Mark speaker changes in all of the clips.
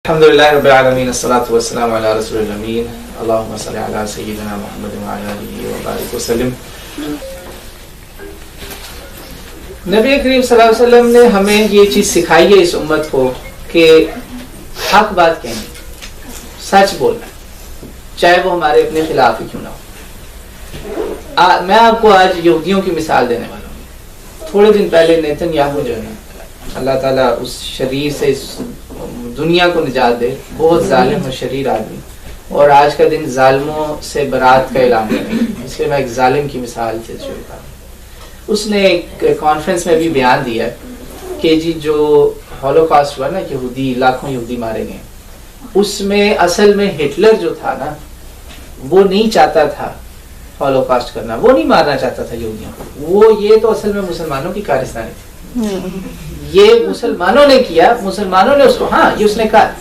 Speaker 1: الحمدللہ رب العالمین الصلاۃ والسلام علی رسول الامین اللہم صل علی سیدنا محمد وعلی آلہ وبارک وسلم۔ نبی کریم صلی اللہ علیہ وسلم نے ہمیں یہ چیز سکھائی ہے اس امت کو کہ حق بات کہنی، سچ بولنا، چاہے وہ ہمارے اپنے خلاف ہی کیوں نہ ہو۔ میں آپ کو آج یہودیوں کی مثال دینے والا ہوں۔ تھوڑے دن پہلے نیتن یاہو جو ہے، اللہ تعالیٰ اس شریر سے اس دنیا کو نجات دے، بہت ظالم اور شریر آدمی، اور آج کا دن ظالموں سے برات کا اعلان کریں، اس لیے میں ایک ظالم کی مثال سے شروع کروں۔ اس نے ایک کانفرنس میں بھی بیان دیا کہ جی جو ہولوکاسٹ ہوا نا، یہودی لاکھوں یہودی مارے گئے، اس میں اصل میں ہٹلر جو تھا نا، وہ نہیں چاہتا تھا ہولوکاسٹ کرنا، وہ نہیں مارنا چاہتا تھا یہودیوں کو، وہ یہ تو اصل میں مسلمانوں کی کارستانی تھی، یہ مسلمانوں نے کیا، مسلمانوں نے اس کو، ہاں یہ اس نے کہا۔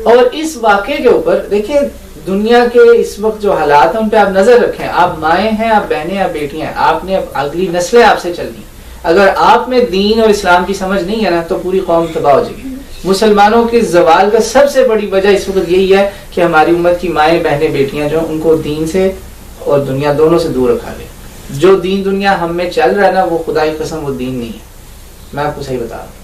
Speaker 1: اور اس واقعے کے اوپر دیکھیں، دنیا کے اس وقت جو حالات ہیں ان پہ آپ نظر رکھیں، آپ مائیں ہیں، آپ بہنیں ہیں، آپ بیٹیاں ہیں، آپ نے اگلی نسلیں آپ سے چلنی، اگر آپ میں دین اور اسلام کی سمجھ نہیں ہے نا تو پوری قوم تباہ ہو جائے گی۔ مسلمانوں کے زوال کا سب سے بڑی وجہ اس وقت یہی ہے کہ ہماری امت کی مائیں بہنیں بیٹیاں جو ان کو دین سے اور دنیا دونوں سے دور رکھا گیا۔ جو دین دنیا ہم میں چل رہا ہے نا، وہ خدا کی قسم وہ دین نہیں ہے، میں آپ کو صحیح بتا رہا ہوں۔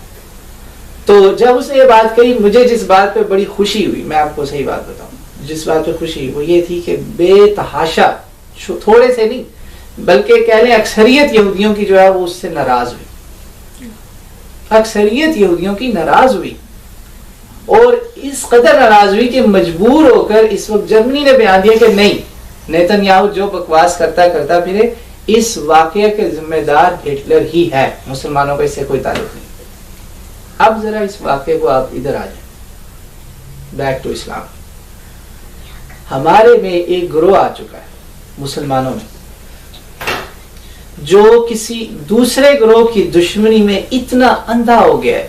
Speaker 1: تو جب اس نے یہ بات کہی، مجھے جس بات پہ بڑی خوشی ہوئی، میں آپ کو صحیح بات بتاؤں، جس بات پہ خوشی وہ یہ تھی کہ بے تحاشا، تھوڑے سے نہیں بلکہ کہہ لیں اکثریت یہودیوں کی جو ہے وہ اس سے ناراض ہوئی، اکثریت یہودیوں کی ناراض ہوئی، اور اس قدر ناراض ہوئی کہ مجبور ہو کر اس وقت جرمنی نے بیان دیا کہ نہیں، نیتن یاہو جو بکواس کرتا پھرے، اس واقعے کے ذمہ دار ہٹلر ہی ہے، مسلمانوں کا اس سے کوئی تعلق نہیں۔ اب ذرا اس واقعے کو آپ ادھر آ جائیں، بیک ٹو اسلام۔ ہمارے میں ایک گروہ آ چکا ہے مسلمانوں میں، جو کسی دوسرے گروہ کی دشمنی میں اتنا اندھا ہو گیا ہے،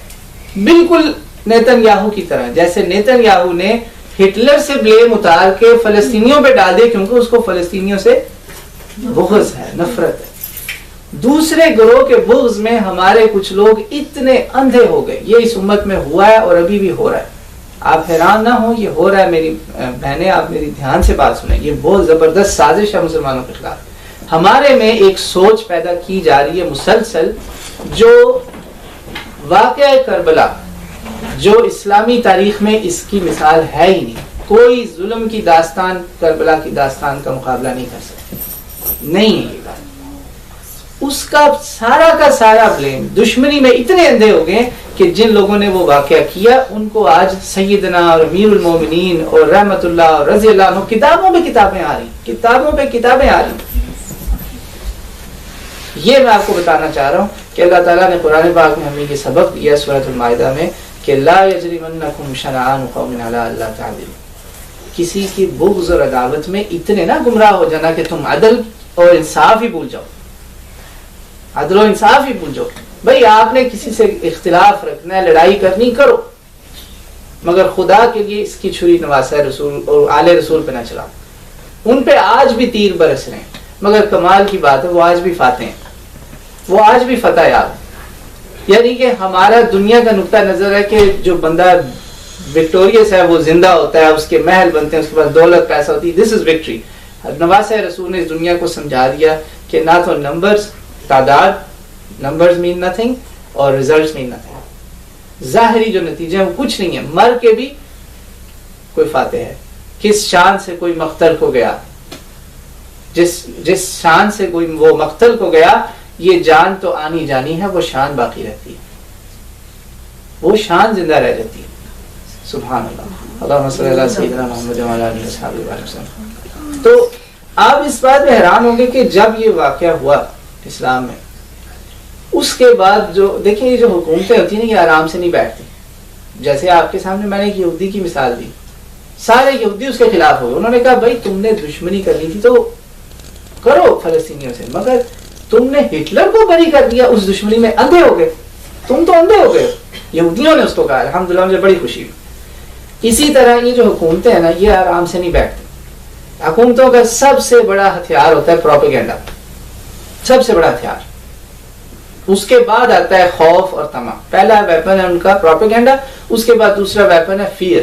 Speaker 1: بالکل نیتن یاہو کی طرح، جیسے نیتن یاہو نے ہٹلر سے بلیم اتار کے فلسطینیوں پہ ڈال دیا، کیونکہ اس کو فلسطینیوں سے بغض ہے، نفرت ہے۔ دوسرے گروہ کے بغض میں ہمارے کچھ لوگ اتنے اندھے ہو گئے، یہ اس امت میں ہوا ہے اور ابھی بھی ہو رہا ہے۔ آپ حیران نہ ہو، یہ ہو رہا ہے میری بہنیں، آپ میری دھیان سے بات سنیں، یہ بہت زبردست سازش ہے مسلمانوں کے خلاف۔ ہمارے میں ایک سوچ پیدا کی جا رہی ہے مسلسل، جو واقعہ کربلا، جو اسلامی تاریخ میں اس کی مثال ہے ہی نہیں، کوئی ظلم کی داستان کربلا کی داستان کا مقابلہ نہیں کر سکتی، نہیں ہے یہ بات۔ اس کا سارا بلیم دشمنی میں اتنے اندھے ہو گئے کہ جن لوگوں نے وہ واقعہ کیا ان کو آج سیدنا اور امیر المومنین اور رحمت اللہ اور رضی اللہ عنہ کتابوں پہ کتابیں آ رہی۔ یہ میں آپ کو بتانا چاہ رہا ہوں کہ اللہ تعالیٰ نے قرآن پاک میں ہمیں یہ سبق دیا سورۃ المائدہ میں کہ لا یجرمنکم شنآن قوم علی الا تعدلوا، کسی کی بغض اور عداوت میں اتنے نہ گمراہ ہو جانا کہ تم عدل اور انصاف ہی بھول جاؤ، عدل و انصاف ہی بھول جاؤ۔ بھئی آپ نے کسی سے اختلاف رکھنا ہے، لڑائی کرنی کرو، مگر خدا کے لیے اس کی چھری نواسہ رسول اور آل رسول پہ نہ چلاؤ۔ ان پہ آج بھی تیر برس رہے ہیں، مگر کمال کی بات ہے وہ آج بھی فاتح ہیں، وہ آج بھی فتح یاب۔ یعنی کہ ہمارا دنیا کا نقطہ نظر ہے کہ جو بندہ وکٹوریس ہے وہ زندہ ہوتا ہے، اس کے محل بنتے ہیں، اس کے پاس دولت پیسہ ہوتی ہے، دس از وکٹری۔ نواسہ رسول نے اس دنیا کو سمجھا دیا کہ نہ تو نمبرز، تعداد، نمبرز مین نتھنگ اور ریزلٹس مین نتھنگ، ظاہری جو نتیجے ہیں وہ کچھ نہیں ہے، مر کے بھی کوئی فاتح ہے۔ کس شان سے کوئی مقتل کو گیا، جس شان سے کوئی وہ مقتل کو گیا، یہ جان تو آنی جانی ہے، وہ شان باقی رہتی ہے، وہ شان زندہ رہ جاتی ہے۔ سبحان اللہ، اللہم صلی اللہ سیدنا محمد وعلی آلہ وصحبہ وسلم۔ تو آپ اس بات میں حیران ہوں گے کہ جب یہ واقعہ ہوا اسلام میں، اس کے بعد جو دیکھیں یہ جو حکومتیں ہوتی ہیں نا، یہ آرام سے نہیں بیٹھتی۔ جیسے آپ کے سامنے میں نے ایک یہودی کی مثال دی، سارے یہودی اس کے خلاف ہوئے، انہوں نے کہا بھائی تم نے دشمنی کرنی تھی تو کرو فلسطینیوں سے، مگر تم نے ہٹلر کو بری کر دیا، اس دشمنی میں اندھے ہو گئے، تم تو اندھے ہو گئے۔ یہودیوں نے اس کو کہا، الحمدللہ مجھے بڑی خوشی ہوئی۔ اسی طرح یہ جو حکومتیں ہیں نا، یہ آرام سے نہیں بیٹھتی۔ حکومتوں کا سب سے بڑا ہتھیار ہوتا ہے پروپیگنڈا، سب سے بڑا ہتھیار۔ اس کے بعد آتا ہے خوف اور طمع۔ پہلا ویپن ہے ان کا پروپیگنڈا، اس کے بعد دوسرا ویپن ہے فیئر،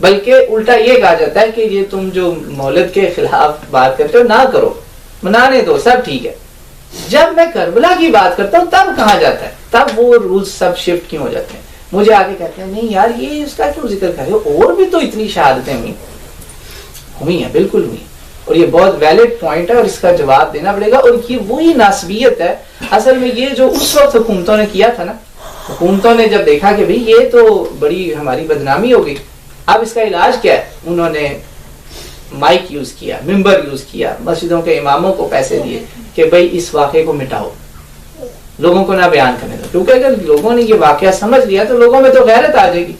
Speaker 1: بلکہ الٹا یہ کہا جاتا ہے کہ یہ تم جو مولد کے خلاف بات کرتے ہو نہ کرو، منانے دو، سب ٹھیک ہے۔ جب میں کربلا کی بات کرتا ہوں تب کہا جاتا ہے، تب وہ رولز سب شفٹ کیوں ہو جاتے ہیں؟ مجھے آگے کہتے ہیں نہیں یار یہ اس کا کیوں ذکر کر رہے ہو، اور بھی تو اتنی شہادتیں ہوئی ہیں، بالکل ہوئی ہیں، اور یہ بہت ویلڈ پوائنٹ ہے اور اس کا جواب دینا پڑے گا۔ اور یہ وہی ناسبیت ہے اصل میں، یہ جو اس وقت حکومتوں نے کیا تھا نا، حکومتوں نے جب دیکھا کہ بھئی یہ تو بڑی ہماری بدنامی ہو گئی، اب اس کا علاج کیا ہے، انہوں نے مائک یوز کیا، ممبر یوز کیا، مسجدوں کے اماموں کو پیسے دیے کہ بھئی اس واقعے کو مٹاؤ، لوگوں کو نہ بیان کرنے دو، کیونکہ اگر لوگوں نے یہ واقعہ سمجھ لیا تو لوگوں میں تو غیرت آ جائے گی،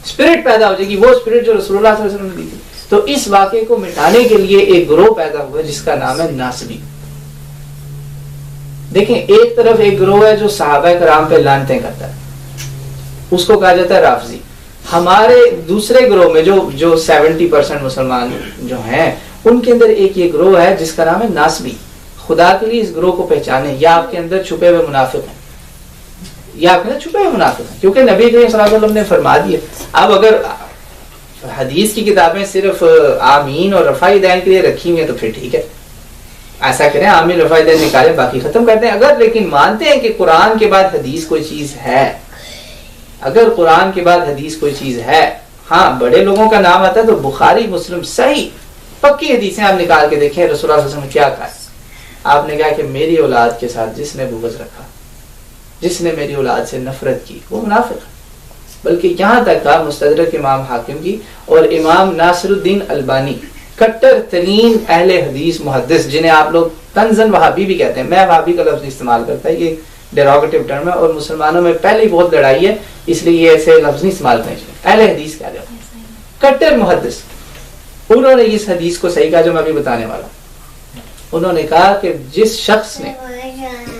Speaker 1: اسپرٹ پیدا ہو جائے گی، وہ اسپرٹ جو رسول اللہ صلی اللہ علیہ وسلم نے دی تھی۔ تو اس واقعے کو مٹانے کے لیے ایک گروہ پیدا ہوا جس کا نام ہے ناصبی۔ دیکھیں ایک طرف ایک گروہ ہے جو صحابہ کرام پہ لعنتیں کرتا ہے، اس کو کہا جاتا ہے رافضی۔ ہمارے دوسرے گروہ میں جو 70% مسلمان جو ہیں ان کے اندر ایک یہ گروہ ہے جس کا نام ہے ناصبی۔ خدا کے لیے اس گروہ کو پہچانے، یا آپ کے اندر چھپے ہوئے منافق ہیں، یا آپ کے اندر چھپے ہوئے منافق ہیں، کیونکہ نبی کریم صلی اللہ علیہ وسلم نے فرما دیا۔ اب اگر حدیث کی کتابیں صرف آمین اور رفع یدین کے لیے رکھی ہوئی ہیں تو پھر ٹھیک ہے، ایسا کریں، آمین رفع یدین نکالیں، باقی ختم کرتے ہیں۔ اگر لیکن مانتے ہیں کہ قرآن کے بعد حدیث کوئی چیز ہے، اگر قرآن کے بعد حدیث کوئی چیز ہے، ہاں بڑے لوگوں کا نام آتا ہے تو بخاری مسلم صحیح پکی حدیثیں آپ نکال کے دیکھیں رسول اللہ صلی اللہ علیہ وسلم نے کیا کہا۔ آپ نے کہا کہ میری اولاد کے ساتھ جس نے بغض رکھا، جس نے میری اولاد سے نفرت کی وہ منافق ہے۔ بلکہ یہاں تک کہا مستدرک امام حاکم کی اور امام ناصر الدین البانی کٹر ترین اہل حدیث محدث، جنہیں آپ لوگ طنزاً وہابی بھی کہتے ہیں، میں وہابی کا لفظ استعمال کرتا ہے، یہ ڈیروگیٹو ٹرم ہے اور مسلمانوں میں پہلے ہی بہت لڑائی ہے، اس لیے یہ ایسے لفظ نہیں استعمال کرنے چاہیے، اہل حدیث کہا جاتا ہے، کٹر محدث۔ انہوں نے اس حدیث کو صحیح کہا جو میں ابھی بتانے والا ہوں۔ انہوں نے کہا کہ جس شخص نے،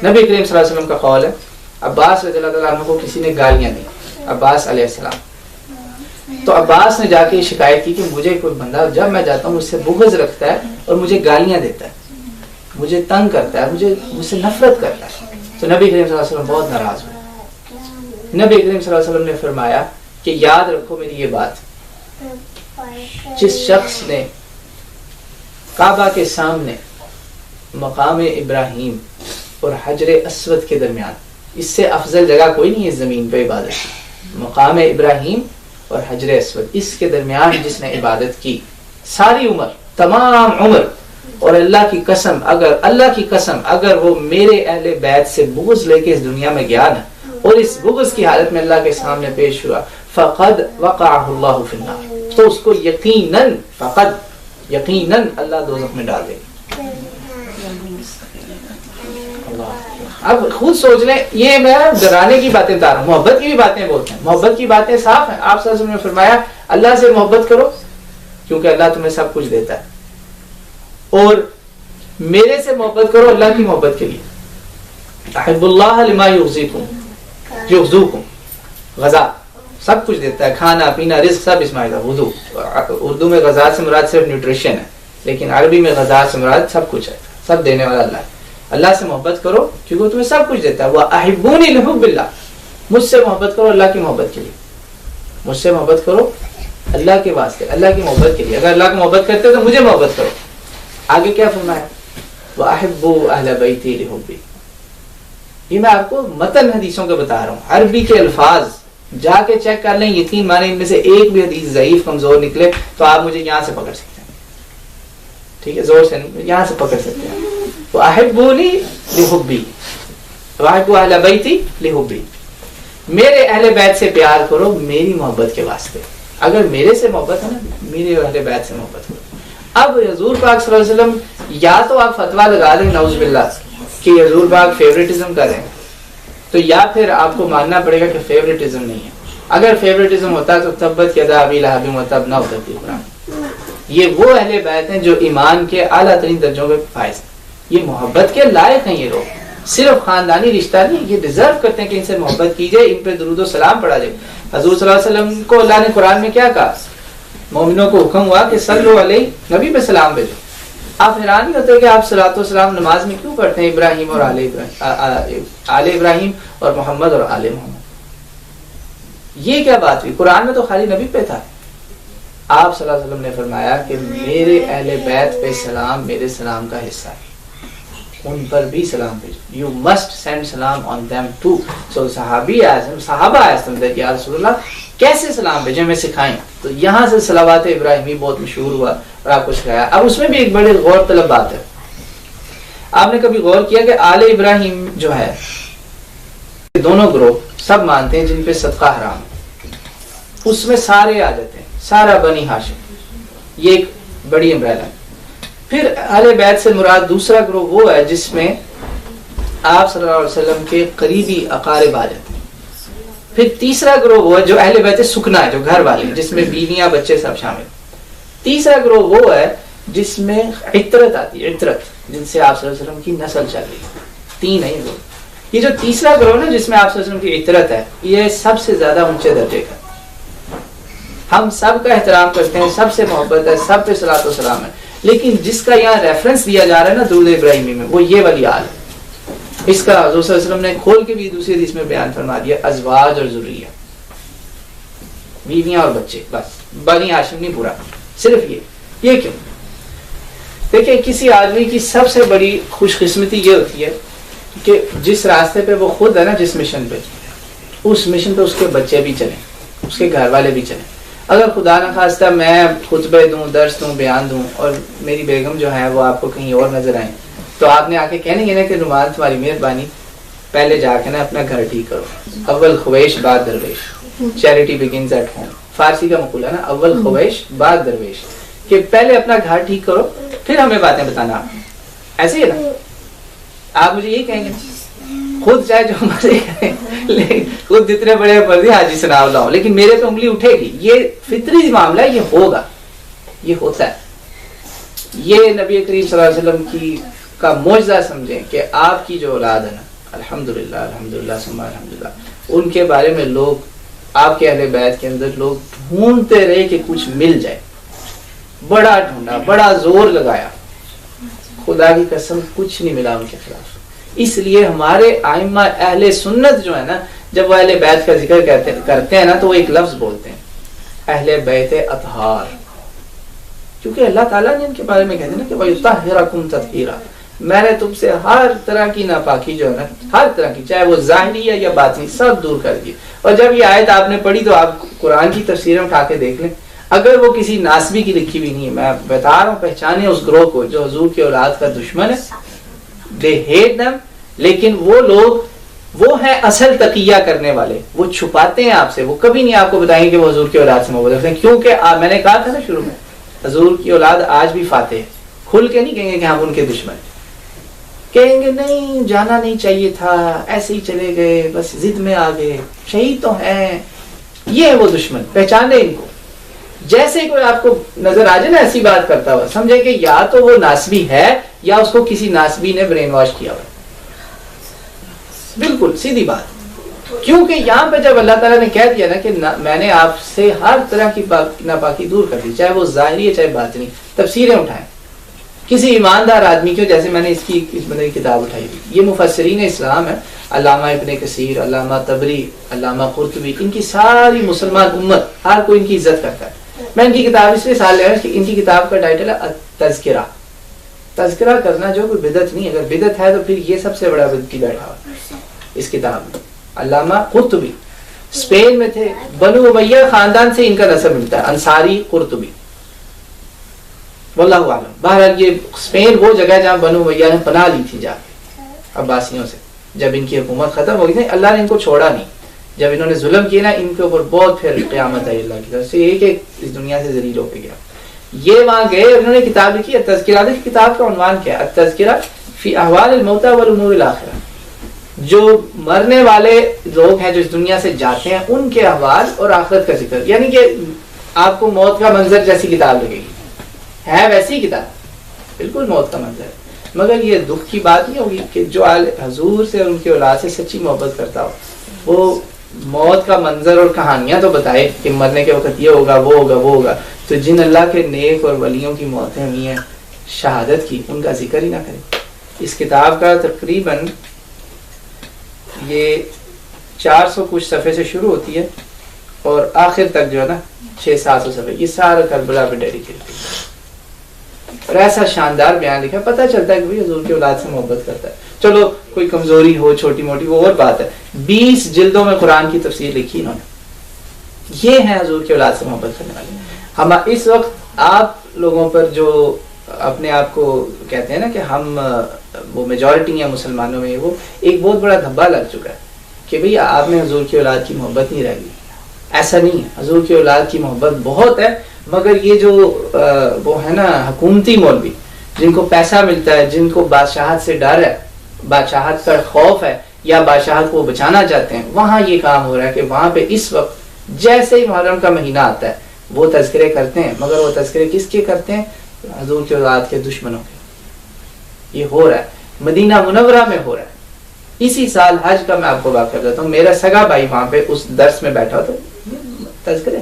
Speaker 1: نبی کریم صلی اللہ علیہ وسلم کا قول ہے، عباس رضی اللہ تعالیٰ عنہ کو کسی نے گالیاں دی، عباس علیہ السلام، تو عباس نے جا کے شکایت کی کہ مجھے کوئی بندہ جب میں جاتا ہوں مجھ سے بغض رکھتا ہے اور مجھے گالیاں دیتا ہے، مجھے تنگ کرتا ہے، مجھ سے نفرت کرتا ہے۔ تو نبی کریم صلی اللہ علیہ وسلم بہت ناراض ہوئے۔ نبی کریم صلی اللہ علیہ وسلم نے فرمایا کہ یاد رکھو میری یہ بات، جس شخص نے کعبہ کے سامنے مقام ابراہیم اور حجر اسود کے درمیان، اس سے افضل جگہ کوئی نہیں ہے زمین پہ عبادت کی، مقام ابراہیم اور حجر اسود، اس کے درمیان جس نے عبادت کی ساری عمر، تمام عمر، اور اللہ کی قسم اگر وہ میرے اہل بیت سے بغض لے کے اس دنیا میں گیا نا اور اس بغض کی حالت میں اللہ کے سامنے پیش ہوا، فقد وقعہ اللہ فی النار، تو اس کو یقیناً اللہ دوزخ میں ڈال دے گا۔ اب خود سوچ لیں، یہ میں ڈرانے کی باتیں بتا رہا ہوں، محبت کی بھی باتیں بولتے ہیں، محبت کی باتیں صاف ہیں۔ آپ صلی اللہ علیہ وسلم نے فرمایا اللہ سے محبت کرو کیونکہ اللہ تمہیں سب کچھ دیتا ہے، اور میرے سے محبت کرو اللہ کی محبت کے لیے۔ احب اللہ لما یغزوکم، غذا سب کچھ دیتا ہے، کھانا پینا رزق سب اس میں، وضو، اردو میں غذا سے مراد صرف نیوٹریشن ہے، لیکن عربی میں غذا سے مراد سب کچھ ہے، سب دینے والا اللہ ہے۔ اللہ سے محبت کرو کیونکہ وہ تمہیں سب کچھ دیتا ہے۔ وَأَحِبُّونِي لِحُبِّ اللَّهِ، مجھ سے محبت کرو اللہ کی محبت کے لیے، مجھ سے محبت کرو اللہ کے واسطے، اللہ کی محبت کے لیے۔ اگر اللہ کی محبت کرتے ہو تو مجھے محبت کرو۔ آگے کیا فرمایا؟ وَأَحِبُّوا أَهْلَ بَيْتِي لِحُبِّي۔ یہ میں آپ کو متن حدیثوں کے بتا رہا ہوں، عربی کے الفاظ جا کے چیک کر لیں، یقین مانیں ان میں سے ایک بھی حدیث ضعیف کمزور نکلے تو آپ مجھے یہاں سے پکڑ سکتے ہیں، ٹھیک ہے، زور سے نہیں، یہاں سے پکڑ سکتے ہیں۔ وَأَحِبُّونِي لِحُبِّي وَأَحِبُّوا أَهْلَ بَيْتِي لِحُبِّي، میرے اہل بیت سے پیار کرو میری محبت کے واسطے۔ اگر میرے سے محبت ہے نا، میرے اہل بیت سے محبت کرو۔ اب حضور پاک صلی اللہ علیہ وسلم، یا تو آپ فتویٰ لگا دیں نعوذ باللہ کہ حضور پاک فیوریٹزم کریں، تو یا پھر آپ کو ماننا پڑے گا کہ فیوریٹزم نہیں ہے۔ اگر فیوریٹزم ہوتا تو تبت یدا ابی لہب وتب نہ ہوتی قرآن۔ یہ وہ اہل بیت ہیں جو ایمان کے اعلیٰ ترین درجوں میں فائز ہیں، یہ محبت کے لائق ہیں، یہ لوگ صرف خاندانی رشتہ نہیں، یہ ڈیزرو کرتے ہیں کہ ان سے محبت کی جائے، ان پہ درود و سلام پڑھا جائے۔ حضور صلی اللہ علیہ وسلم کو اللہ نے قرآن میں کیا کہا؟ مومنوں کو حکم ہوا کہ صلو علیہ، نبی پہ سلام بھیجو۔ آپ حیران نہیں ہوتے کہ آپ صلاۃ و سلام نماز میں کیوں پڑھتے ہیں ابراہیم اور آل ابراہیم اور محمد اور آل محمد؟ یہ کیا بات ہوئی؟ قرآن میں تو خالی نبی پہ تھا، آپ صلی اللہ علیہ وسلم نے فرمایا کہ میرے اہل بیت پہ سلام میرے سلام کا حصہ ہے، ان پر بھی سلام بھیجو. یو مسٹ سینڈ سلام آن دیم ٹو. سو صحابہ آئے یا رسول اللہ کیسے سلام بھیجیں، ہمیں سکھائیں. تو یہاں سے صلوات ابراہیمی بہت مشہور ہوا اور آپ کو سکھایا. اب اس میں بھی ایک بڑی غور طلب بات ہے. آپ نے کبھی غور کیا کہ آل ابراہیم جو ہے دونوں گروہ سب مانتے ہیں جن پہ صدقہ حرام ہے، اس میں سارے آ جاتے ہیں، سارا بنی ہاشم، یہ ایک بڑی امبریلا ہے. پھر اہل بیت سے مراد دوسرا گروہ وہ ہے جس میں آپ صلی اللہ علیہ وسلم کے قریبی اقارب آ جاتے ہیں. پھر تیسرا گروہ وہ ہے جو اہل بیت سکنا ہے، جو گھر والے ہیں، جس میں بیویاں بچے سب شامل. تیسرا گروہ وہ ہے جس میں عطرت آتی ہے، عطرت جن سے آپ صلی اللہ علیہ وسلم کی نسل چل رہی ہے. تین ہے یہ جو تیسرا گروہ نا جس میں آپ صلی اللہ علیہ وسلم کی عطرت ہے، یہ سب سے زیادہ اونچے درجے کا. ہم سب کا احترام کرتے ہیں، سب سے محبت ہے، سب پہ صلاۃ و سلام ہے، لیکن جس کا یہاں ریفرنس دیا جا رہا ہے نا درود ابراہیمی میں، وہ یہ والی حال ہے. اس کا حضور صلی اللہ علیہ وسلم نے کھول کے بھی دوسری حدیث میں بیان فرما دیا، ازواج اور ذریہ، بیویاں اور بچے، بس بنی ہاشم نہیں پورا، صرف یہ کیوں؟ دیکھیں کسی آدمی کی سب سے بڑی خوش قسمتی یہ ہوتی ہے کہ جس راستے پہ وہ خود ہے نا، جس مشن پہ، اس مشن پہ اس کے بچے بھی چلیں، اس کے گھر والے بھی چلیں. اگر خدا نہ خواستہ میں خطبے دوں، درس دوں، بیان دوں اور میری بیگم جو ہے وہ آپ کو کہیں اور نظر آئیں، تو آپ نے آ کے کہنے گے نا کہ نعمان تمہاری مہربانی، پہلے جا کے نا اپنا گھر ٹھیک کرو. اول خویش بعد درویش، چیریٹی بگنز ایٹ ہوم، فارسی کا مقولہ نا، اول خویش بعد درویش، کہ پہلے اپنا گھر ٹھیک کرو پھر ہمیں باتیں بتانا. ایسے ہی ہے نا، آپ مجھے یہ کہیں گے خود چاہے جو مرضی کریں، لیکن خود جتنے بڑے مرضی حاجی سناؤ لاؤ، لیکن میرے تو انگلی اٹھے گی. یہ فطری معاملہ ہے، یہ ہوگا، یہ ہوتا ہے. یہ نبی کریم صلی اللہ علیہ وسلم کی کا معجزہ سمجھیں کہ آپ کی جو اولاد ہے نا، الحمدللہ الحمدللہ ثم الحمدللہ، ان کے بارے میں لوگ، آپ کے اہل بیت کے اندر لوگ ڈھونڈتے رہے کہ کچھ مل جائے. بڑا ڈھونڈا، بڑا زور لگایا، خدا کی قسم کچھ نہیں ملا ان کے خلاف. اس لیے ہمارے ائمہ اہل سنت جو ہے نا، جب وہ اہل بیت کا ذکر کرتے ہیں نا تو وہ ایک لفظ بولتے ہیں، اہل بیت اطہار. کیونکہ اللہ تعالیٰ نے ان کے بارے میں کہتے ہیں نا کہ وَيُطَهِّرَكُمْ تَطْهِيرًا، میں نے تم سے ہر طرح کی ناپاکی جو ہے نا، ہر طرح کی، چاہے وہ ظاہری ہے یا باطنی، سب دور کر دی. اور جب یہ آیت آپ نے پڑھی تو آپ قرآن کی تفسیریں اٹھا کے دیکھ لیں، اگر وہ کسی ناسبی کی لکھی ہوئی نہیں ہے، میں بتا رہا ہوں، پہچانے اس گروہ کو جو حضور کی اولاد کا دشمن ہے. They hate them، لیکن وہ لوگ وہ ہیں اصل تقیہ کرنے والے، وہ چھپاتے ہیں آپ سے، وہ کبھی نہیں آپ کو بتائیں گے کہ وہ حضور کی اولاد سے محبت رکھتے ہیں. کیونکہ میں نے کہا تھا نا شروع میں، حضور کی اولاد آج بھی فاتح ہے. کھل کے نہیں کہیں گے کہ ہم ان کے دشمن، کہیں گے نہیں جانا نہیں چاہیے تھا، ایسے ہی چلے گئے، بس ضد میں آ گئے، شہید تو ہیں. یہ ہے وہ دشمن، پہچانے ان کو. جیسے کوئی آپ کو نظر آ جائے نا ایسی بات کرتا ہوا، سمجھے کہ یا تو وہ ناسبی ہے یا اس کو کسی ناسبی نے برین واش کیا ہوا. بالکل سیدھی بات. کیونکہ یہاں پہ جب اللہ تعالیٰ نے کہہ دیا نا کہ میں نے آپ سے ہر طرح کی ناپاکی دور کر دی، چاہے وہ ظاہری ہے چاہے باطنی، تفسیریں اٹھائیں کسی ایماندار آدمی کی، جیسے میں نے اس بندے کی کتاب اٹھائی تھی. یہ مفسرین اسلام ہے، علامہ ابن کثیر، علامہ طبری، علامہ قرطبی، ان کی ساری مسلمان امت ہر کوئی ان کی عزت کرتا ہے. میں ان کی کتاب اس لیے سال لے رہا ہوں کہ ان کی کتاب کا ٹائٹل ہے تذکرہ. تذکرہ کرنا جو کوئی بدعت نہیں، اگر بدعت ہے تو پھر یہ سب سے بڑا بدعتی بیٹھا ہوا اس کتاب میں. علامہ قرطبی اسپین میں تھے، بنو امیہ خاندان سے ان کا نسب ملتا ہے، انصاری قرطبی، واللہ اعلم. بہرحال یہ اسپین وہ جگہ جہاں بنو امیہ نے پناہ لی تھی جا کے عباسیوں سے. جب ان کی حکومت ختم ہو گئی تھی، اللہ نے ان کو چھوڑا نہیں. جب انہوں نے ظلم کیا نا ان کے اوپر، بہت پھر قیامت آئی اللہ کی طرف سے، ایک ایک اس دنیا سے ذلیل ہو کے گیا. یہ وہاں گئے، انہوں نے کتاب لکھی التذکرہ. کی کتاب کا عنوان کیا ہے؟ التذکرہ فی احوال الموتى والامور الاخرہ. جو مرنے والے لوگ ہیں جو اس دنیا سے جاتے ہیں، ان کے احوال اور آخرت کا ذکر. یعنی کہ آپ کو موت کا منظر جیسی کتاب لگے گی، ہے ویسی کتاب، بالکل موت کا منظر. مگر یہ دکھ کی بات نہیں ہوگی کہ جو حضور سے اور ان کی اولاد سے سچی محبت کرتا ہو، وہ موت کا منظر اور کہانیاں تو بتائے کہ مرنے کے وقت یہ ہوگا، وہ ہوگا، وہ ہوگا. تو جن اللہ کے نیک اور ولیوں کی موتیں ہوئی ہیں شہادت کی، ان کا ذکر ہی نہ کرے. اس کتاب کا تقریباً یہ 400 کچھ صفحے سے شروع ہوتی ہے اور آخر تک جو ہے نا 600-700 صفحے یہ سارا کربلا پہ ڈیڈیکیٹ کیا، اور ایسا شاندار بیان لکھا، پتہ چلتا ہے کہ بھئی حضور کی اولاد سے محبت کرتا ہے. چلو کوئی کمزوری ہو چھوٹی موٹی وہ اور بات ہے، 20 جلدوں میں قرآن کی تفسیر لکھی انہوں نے. یہ ہے حضور کی اولاد سے محبت کرنے والے. ہم اس وقت آپ لوگوں پر جو اپنے آپ کو کہتے ہیں نا کہ ہم وہ میجورٹی ہیں مسلمانوں میں، وہ ایک بہت بڑا دھبا لگ چکا ہے کہ بھئی آپ میں حضور کی اولاد کی محبت نہیں رہ گئی. ایسا نہیں ہے، حضور کی اولاد کی محبت بہت ہے، مگر یہ جو وہ ہے نا حکومتی مولوی جن کو پیسہ ملتا ہے، جن کو بادشاہت سے ڈر ہے، بادشاہت کا خوف ہے، یا بادشاہت کو بچانا چاہتے ہیں، وہاں یہ کام ہو رہا ہے کہ وہاں پہ اس وقت جیسے ہی محرم کا مہینہ آتا ہے وہ تذکرے کرتے ہیں، مگر وہ تذکرے کس کے کرتے ہیں؟ حضور کی اولاد کے دشمنوں کے. یہ ہو رہا ہے مدینہ منورہ میں ہو رہا ہے. اسی سال حج کا میں آپ کو بات کر دیتا ہوں، میرا سگا بھائی وہاں پہ اس درس میں بیٹھا تو تذکرے،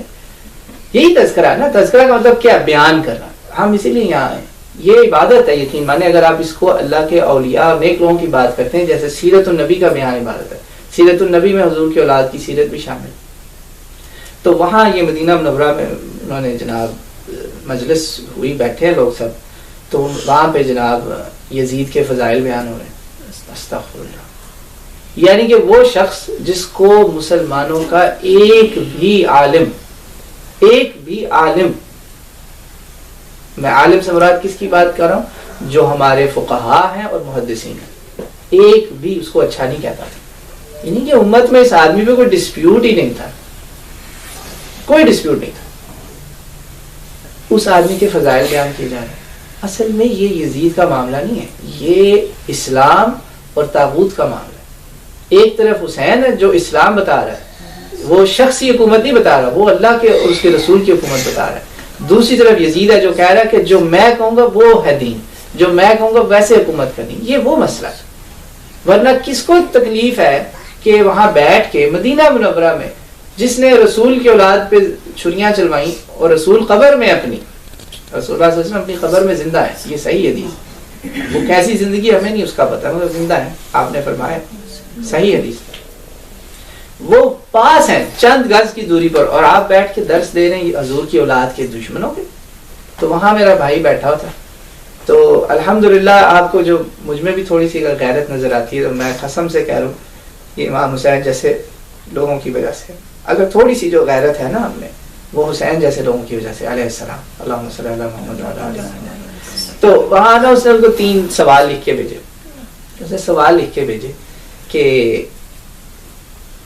Speaker 1: یہی تذکرہ ہے نا. تذکرہ کا مطلب کیا؟ بیان کرنا. ہم اسی لیے یہاں آئے، یہ عبادت ہے. یقین مانے اگر آپ اس کو اللہ کے اولیاء نیک لوگوں کی بات کرتے ہیں، جیسے سیرت النبی کا بیان عبادت ہے، سیرت النبی میں حضور کی اولاد کی سیرت بھی شامل. تو وہاں یہ مدینہ منورہ میں انہوں نے جناب مجلس ہوئی، بیٹھے ہیں لوگ سب، تو وہاں پہ جناب یزید کے فضائل بیان ہو رہے ہیں. استغفر اللہ. یعنی کہ وہ شخص جس کو مسلمانوں کا ایک بھی عالم، میں عالم سے مراد کس کی بات کر رہا ہوں؟ جو ہمارے فقہا ہیں اور محدثین ہیں، ایک بھی اس کو اچھا نہیں کہتا تھا. یعنی کہ امت میں اس آدمی پہ کوئی ڈسپیوٹ ہی نہیں تھا، کوئی ڈسپیوٹ نہیں تھا. اس آدمی کے فضائل بیان کیے جا رہے ہیں. اصل میں یہ یزید کا معاملہ نہیں ہے، یہ اسلام اور طاغوت کا معاملہ ہے. ایک طرف حسین ہے جو اسلام بتا رہا ہے، وہ شخصی حکومت نہیں بتا رہا، وہ اللہ کے اور اس کے رسول کی حکومت بتا رہا ہے. دوسری طرف یزید ہے جو کہہ رہا ہے کہ جو میں کہوں گا وہ ہے دین، جو میں کہوں گا ویسے حکومت کرنی. یہ وہ مسئلہ ہے. ورنہ کس کو تکلیف ہے کہ وہاں بیٹھ کے مدینہ منورہ میں جس نے رسول کی اولاد پہ چھریاں چلوائیں، اور رسول قبر میں اپنی رسول اللہ صلی اللہ علیہ وسلم اپنی قبر میں زندہ ہے. یہ صحیح حدیث، وہ کیسی زندگی ہمیں نہیں اس کا پتہ، مگر زندہ ہے. آپ نے فرمایا صحیح حدیث، وہ پاس ہیں چند گز کی دوری پر، اور آپ بیٹھ کے درس دے رہے ہیں حضور کی اولاد کے دشمنوں کے. تو وہاں میرا بھائی بیٹھا تھا. تو الحمدللہ آپ کو جو مجھ میں بھی تھوڑی سی غیرت نظر آتی ہے، تو میں قسم سے کہہ رہا ہوں یہ امام حسین جیسے لوگوں کی وجہ سے، اگر تھوڑی سی جو غیرت ہے نا ہم میں، وہ حسین جیسے لوگوں کی وجہ سے، علیہ السلام، اللہم صلی اللہ محمد وعلی آلہ محمد. تو وہاں نا اس نے ان کو 3 سوال لکھ کے بھیجے. اس نے سوال لکھ کے بھیجے کہ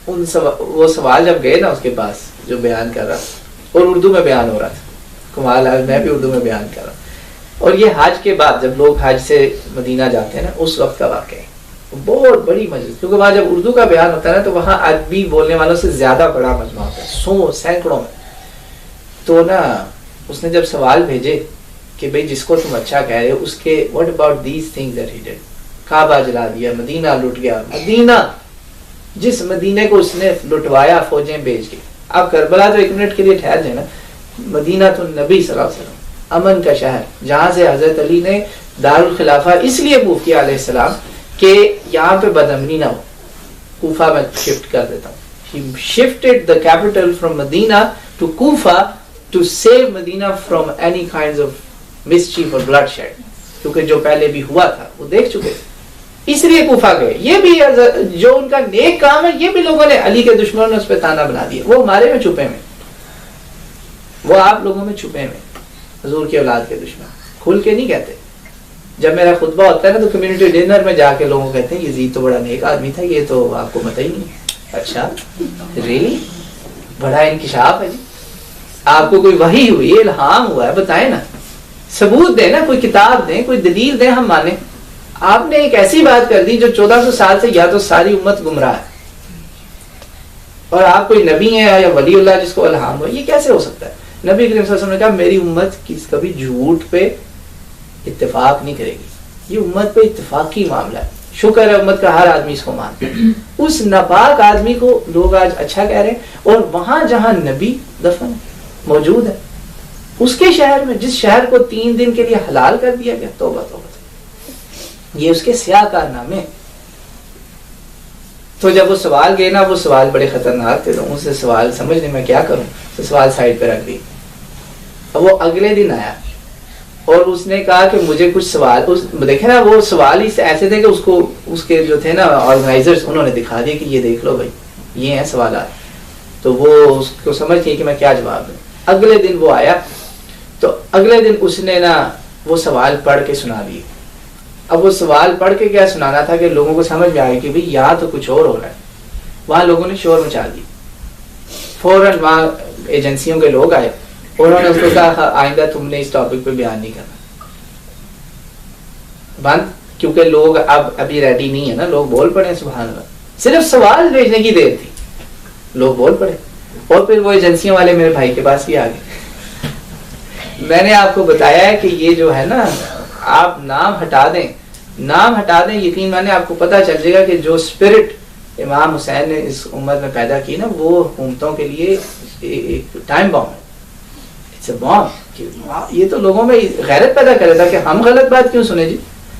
Speaker 1: وہ سوال جب گئے نا اس کے پاس جو بیان کر رہا، اور اردو میں بیان ہو رہا تھا. کمال ہے، میں بھی اردو میں بیان کر رہا ہوں. اور یہ حج کے بعد جب لوگ حج سے مدینہ جاتے ہیں نا، اس وقت کا واقعہ ہے. بہت بڑی مجلس، کیونکہ وہاں جب اردو کا بیان ہوتا ہے نا تو وہاں عربی بولنے والوں سے زیادہ بڑا مجمع ہوتا ہے، سینکڑوں میں. تو نا اس نے جب سوال بھیجے کہ بھئی جس کو تم اچھا کہہ رہے ہو اس کے what about these things that he did، کعبہ جلا دیا، مدینہ لٹ گیا. مدینہ، جس مدینے کو اس نے لٹوایا فوجیں بھیج کے. اب کربلا تو 1 منٹ کے لیے ٹھہر جائے نا. مدینہ تو نبی صلی اللہ علیہ وسلم، امن کا شہر، جہاں سے حضرت علی نے دارالخلافہ اس لیے موو کیا علیہ السلام کہ یہاں پہ بدامنی نہ ہو. کوفہ میں شفٹ کر دیتا ہوں. He shifted the capital from Medina to Kufa to save Medina from any kinds of mischief or bloodshed. کیونکہ جو پہلے بھی ہوا تھا وہ دیکھ چکے تھے، اس لیے کوفہ گئے. یہ بھی جو ان کا نیک کام ہے، یہ بھی لوگوں نے علی کے دشمنوں نے اس پہ تانا بنا دیا. وہ ہمارے میں چھپے میں، وہ آپ لوگوں میں چھپے میں. حضور کی اولاد کے دشمن کھل کے نہیں کہتے. جب میرا خطبہ ہوتا ہے نا تو کمیونٹی ڈنر میں جا کے لوگوں کہتے ہیں یزید تو بڑا نیک آدمی تھا، یہ تو آپ کو پتہ ہی نہیں. اچھا ریلی، بڑا انکشاف ہے جی. آپ کو کوئی وحی ہوئی، الہام ہوا ہے، بتائیں نا، ثبوت دیں نا، کوئی کتاب دیں، کوئی دلیل دیں، ہم مانیں. آپ نے ایک ایسی بات کر دی جو 1400 سال سے یا تو ساری امت گمراہ ہے، اور آپ کوئی نبی ہیں یا ولی اللہ جس کو الہام ہو. یہ کیسے ہو سکتا ہے؟ نبی کریم صلی اللہ علیہ وسلم نے کہا میری امت کبھی جھوٹ پہ اتفاق نہیں کرے گی. یہ امت پہ اتفاقی معاملہ ہے. شکر ہے امت کا ہر آدمی اس کو مانتا ہے. اس ناپاک آدمی کو لوگ آج اچھا کہہ رہے ہیں، اور وہاں جہاں نبی دفن موجود ہے اس کے شہر میں، جس شہر کو 3 دن کے لیے حلال کر دیا گیا، توبہ توبہ. یہ اس کے سیاہ کارنامے. تو جب وہ سوال گئے نا، وہ سوال بڑے خطرناک تھے، تو ان سے سوال سمجھنے میں کیا کروں، تو سوال سائڈ پہ رکھ دی. اب وہ اگلے دن آیا اور اس نے کہا کہ مجھے کچھ سوال، دیکھیں نا وہ سوال ہی ایسے تھے کہ اس کو اس کے جو تھے نا آرگنائزرز، انہوں نے دکھا دیا کہ یہ دیکھ لو بھائی یہ ہیں سوالات. تو وہ اس کو سمجھ گئی کہ میں کیا جواب دوں. اگلے دن وہ آیا تو اگلے دن اس نے نا وہ سوال پڑھ کے سنا دیے. اب وہ سوال پڑھ کے کیا سنانا تھا کہ لوگوں کو سمجھ میں آئے کہ بھئی یہاں تو کچھ اور ہو رہا ہے. وہاں لوگوں نے شور مچا دی. فوراً وہاں ایجنسیوں کے لوگ آئے، انہوں نے اس کو کہا آئندہ تم نے اس ٹاپک پہ بیان نہیں کرنا، بند. کیونکہ لوگ ابھی ریڈی نہیں ہے نا، لوگ بول پڑے. سبحان اللہ، صرف سوال بھیجنے کی دیر تھی، لوگ بول پڑے. اور پھر وہ ایجنسیوں والے میرے بھائی کے پاس بھی آ گئے. میں نے آپ کو بتایا ہے کہ یہ جو ہے نا، آپ نام ہٹا دیں یقین مانے آپ کو پتہ چل جائے گا کہ جو اسپرٹ امام حسین نے اس امت میں پیدا کی نا، وہ حکومتوں کے لیے ایک ٹائم بام ہے. اٹس اے بام. یہ تو لوگوں میں غیرت پیدا کرے تھا کہ ہم غلط بات کیوں سنیں جی.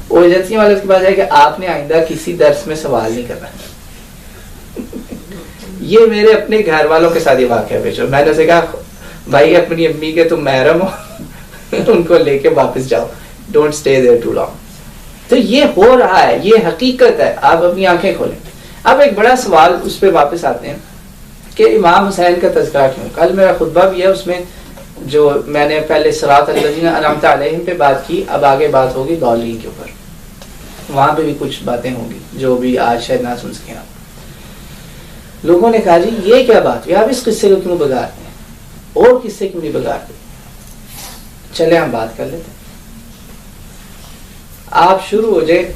Speaker 1: وہ ایجنسیوں والے اس کے پاس ہے کہ آپ نے آئندہ کسی درس میں سوال نہیں کرنا. یہ میرے اپنے گھر والوں کے ساتھ یہ واقعہ پیش ہو. میں نے اسے کہا بھائی اپنی امی کے تم محرم ہو، ان کو لے کے واپس جاؤ، don't stay there too long. تو یہ ہو رہا ہے، یہ حقیقت ہے، آپ اپنی آنکھیں کھولیں. اب ایک بڑا سوال اس پہ واپس آتے ہیں کہ امام حسین کا تذکرہ کیوں. کل میرا خطبہ بھی ہے، اس میں جو میں نے پہلے صراط الذین انعمت علیہم پہ بات کی، اب آگے بات ہوگی ضالین کے اوپر. وہاں پہ بھی کچھ باتیں ہوں گی جو بھی آج شاید نہ سن سکیں آپ. لوگوں نے کہا جی یہ کیا بات ہوئی، آپ اس قصے کو کیوں بگاڑتے ہیں، اور قصے کیوں نہیں بگاڑتے. چلے ہم بات کر لیتے ہیں. آپ شروع ہو جائے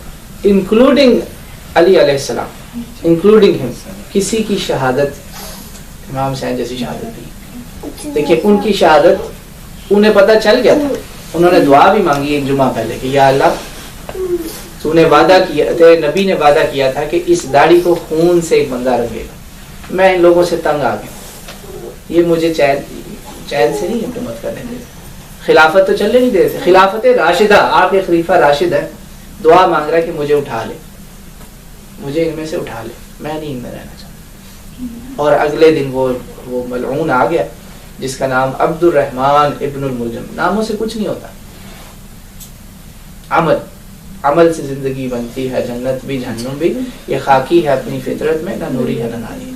Speaker 1: انکلوڈنگ علی علیہ السلام، انکلوڈنگ ہم. کسی کی شہادت امام حسین جیسی شہادت دی. دیکھیں ان کی شہادت انہیں پتہ چل گیا تھا. انہوں نے دعا بھی مانگی ایک جمعہ پہلے کہ یا اللہ تو نے وعدہ کیا، تیرے نبی نے وعدہ کیا تھا کہ اس داڑھی کو خون سے ایک بندہ رکھے گا. میں ان لوگوں سے تنگ آ گیا، یہ مجھے چین سے نہیں حکومت کرنے دے. خلافت تو چلنے نہیں دے رہے. خلافت راشدہ، آپ کے خلیفہ راشد ہے، دعا مانگ رہا ہے کہ مجھے اٹھا لے، مجھے ان میں سے اٹھا لے، میں نہیں ان میں رہنا چاہتا. اور اگلے دن وہ ملعون آ گیا جس کا نام عبد الرحمن ابن الملجم. ناموں سے کچھ نہیں ہوتا، عمل سے زندگی بنتی ہے، جنت بھی جہنم بھی. یہ خاکی ہے اپنی فطرت میں، نہ نوری ہے نہ ناری.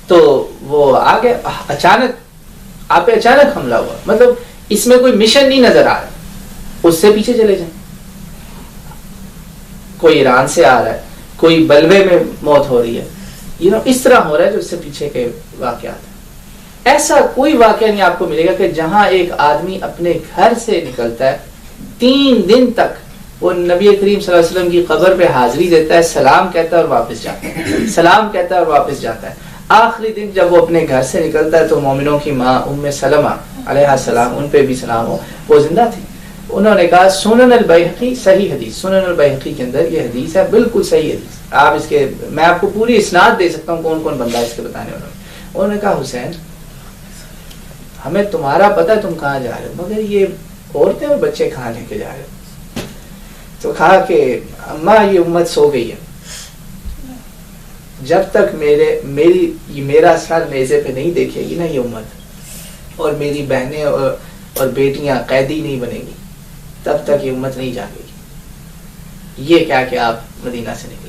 Speaker 1: تو وہ آ گیا اچانک، آپ پہ اچانک حملہ ہوا. مطلب اس میں کوئی مشن نہیں نظر آ رہا. اس سے پیچھے چلے جائیں. کوئی ایران سے آ رہا ہے، کوئی بلوے میں موت ہو رہی ہے، اس طرح ہو رہا ہے جو اس سے پیچھے کے واقعات ہیں. ایسا کوئی واقعہ نہیں آپ کو ملے گا کہ جہاں ایک آدمی اپنے گھر سے نکلتا ہے 3 دن تک وہ نبی کریم صلی اللہ علیہ وسلم کی قبر پہ حاضری دیتا ہے، سلام کہتا ہے اور واپس جاتا ہے، سلام کہتا ہے اور واپس جاتا ہے. آخری دن جب وہ اپنے گھر سے نکلتا ہے تو مومنوں کی ماں ام سلمہ علیہ السلام، ان پہ بھی سلام ہو، وہ زندہ تھی. انہوں نے کہا سنن البیہقی، صحیح حدیث، سنن البیہقی کے اندر یہ حدیث ہے، بالکل صحیح حدیث. آپ اس کے میں آپ کو پوری اسناد دے سکتا ہوں کون کون بندہ اس کے بتانے والا. انہوں نے کہا حسین ہمیں تمہارا پتہ تم کہاں جا رہے ہو، مگر یہ عورتیں اور بچے کہاں لے کے جا رہے ہو. تو کہا کہ اماں یہ امت سو گئی ہے، جب تک میرا سر نیزے پہ نہیں دیکھے گی نا یہ امت، اور میری بہنیں اور بیٹیاں قیدی نہیں بنے گی، تب تک یہ امت نہیں جاگے گی. یہ کیا کہ آپ مدینہ سے نکلے.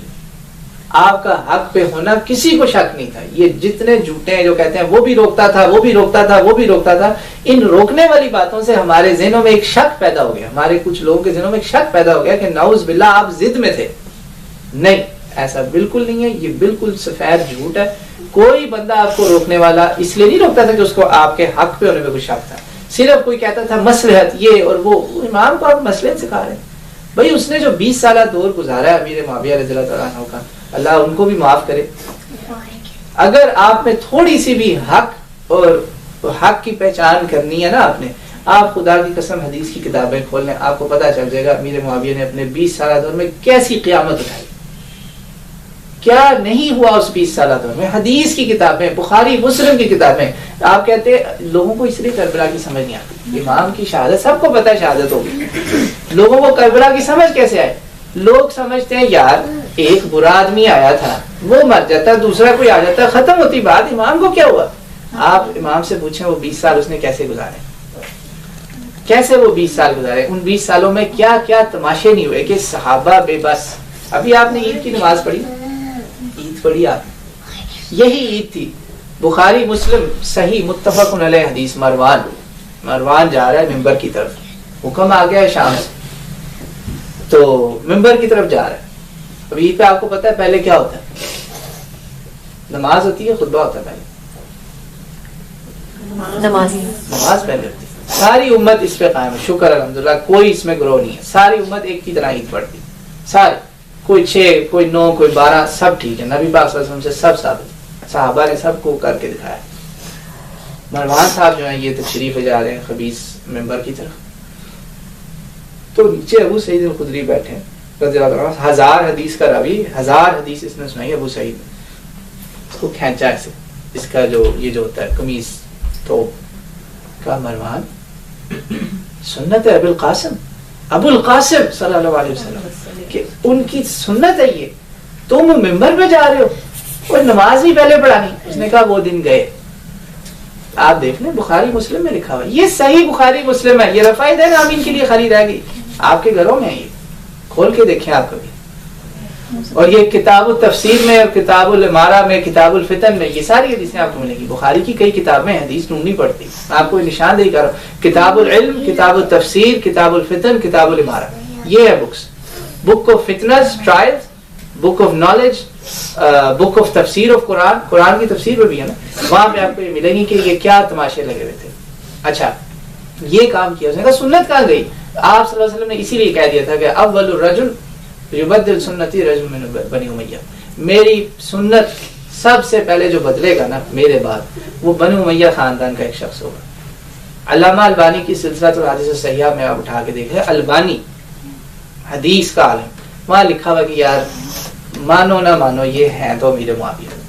Speaker 1: آپ کا حق پہ ہونا کسی کو شک نہیں تھا. یہ جتنے جھوٹے ہیں جو کہتے ہیں وہ بھی روکتا تھا، وہ بھی روکتا تھا، وہ بھی روکتا تھا، ان روکنے والی باتوں سے ہمارے ذہنوں میں ایک شک پیدا ہو گیا. ہمارے کچھ لوگوں کے ذہنوں میں ایک شک پیدا ہو گیا کہ نعوذ باللہ آپ ضد میں تھے. نہیں، ایسا بالکل نہیں ہے. یہ بالکل سفید جھوٹ ہے. کوئی بندہ آپ کو روکنے والا اس لیے نہیں روکتا تھا کہ اس کو آپ کے حق پہ ہونے میں کوئی شک تھا. صرف کوئی کہتا تھا مصلحت یہ اور وہ. امام کو آپ مصلحت سکھا رہے ہیں. بھائی اس نے جو 20 سالہ دور گزارا ہے امیر معاویہ رضی اللہ تعالیٰ عنہ کا، اللہ ان کو بھی معاف کرے. اگر آپ میں تھوڑی سی بھی حق اور حق کی پہچان کرنی ہے نا آپ خدا کی قسم حدیث کی کتابیں کھول لیں، آپ کو پتہ چل جائے گا امیر معاویہ نے اپنے 20 سالہ دور میں کیسی قیامت اٹھائی، کیا نہیں ہوا اس 20 سالہ دور میں. حدیث کی کتابیں، بخاری مسلم کی کتابیں. آپ کہتے لوگوں کو اس لیے کربلا کی سمجھ نہیں آتی. امام کی شہادت سب کو پتہ ہے شہادت ہوگی، لوگوں کو کربلا کی سمجھ کیسے آئے. لوگ سمجھتے ہیں یار ایک برا آدمی آیا تھا وہ مر جاتا, دوسرا کوئی آ جاتا, ختم ہوتی بات, امام کو کیا ہوا. آپ امام سے پوچھیں وہ 20 سال اس نے کیسے گزارے, کیسے وہ 20 سال گزارے, ان 20 سالوں میں کیا کیا تماشے نہیں ہوئے کہ صحابہ بے بس. ابھی آپ نے عید کی نماز پڑھی, عید پڑھی آپ, یہی عید تھی. بخاری مسلم صحیح متفق علیہ حدیث, مروان جا رہا ہے ممبر کی طرف, حکم آ گیا ہے شام سے, تو ممبر کی طرف جا رہا ہے. اب عید پہ آپ کو پتا ہے پہلے کیا ہوتا ہے, نماز ہوتی ہے, خطبہ ہوتا ہے پہلے, نماز پہلے ہوتی ہے. ساری امت اس پہ قائم ہے, شکر الحمدللہ, کوئی اس میں گروہ نہیں ہے, ساری امت ایک کی طرح عید پڑھتی, ساری, کوئی 6 کوئی 9 کوئی 12, سب ٹھیک ہے. نبی پاک صلی اللہ علیہ وسلم سے سب ثابت, صحابہ نے سب کو کر کے دکھایا. مروان صاحب جو ہیں یہ تشریف لے جا رہے ہیں خبیث ممبر کی طرف, تو نیچے ابو سعید الخدری بیٹھے ہیں رضی اللہ عنہ, 1000 حدیث کا راوی, 1000 حدیث اس نے سنائی. ابو سعید نے اس کو کھینچا ایسے, اس کا جو یہ جو ہوتا ہے قمیص, تو کہا مروان سنت ہے ابو القاسم صلی اللہ علیہ وسلم کہ ان کی سنت ہے یہ, تم ممبر پہ جا رہے ہو, اور نماز بھی پہلے پڑھانی. اس نے کہا وہ دن گئے. آپ دیکھ لیں بخاری مسلم میں لکھا ہوا, یہ صحیح بخاری مسلم ہے, یہ رفائی دین آمین کے لیے خالی رہ گئی, آپ کے گھروں میں ہے, یہ کھول کے دیکھیں آپ کبھی. اور یہ کتاب التفسیر میں, اور کتاب الامارہ میں, کتاب الفتن میں, یہ ساری حدیثیں آپ کو ملیں گی. بخاری کی کئی کتابیں حدیث ڈھونڈنی پڑتی, آپ کو نشاندہی کر رہا ہوں, کتاب العلم, کتاب التفسیر, کتاب الفتن, کتاب الامارہ, یہ ہے بکس. بک آف فتنس trials, book of knowledge, book of تفسیر آف قرآن, قرآن کی تفسیر میں بھی ہے نا, وہاں پہ آپ کو یہ ملے گی کہ یہ کیا تماشے لگے ہوئے تھے. اچھا یہ کام کیا, اس نے کہا سنت کہاں گئی. آپ صلی اللہ علیہ وسلم نے اسی لیے کہہ دیا تھا کہ اول الرجل یبدل سنتی رجل من بنی امیہ, میری سنت سب سے پہلے جو بدلے گا نا میرے بعد, وہ بنو امیہ خاندان کا ایک شخص ہوگا. علامہ البانی کی سلسلہ الحدیث الصحیحہ میں آپ اٹھا کے دیکھیں, البانی حدیث کا عالم, وہاں لکھا ہوا کہ یار مانو نہ مانو یہ ہیں تو امیر معاویہ,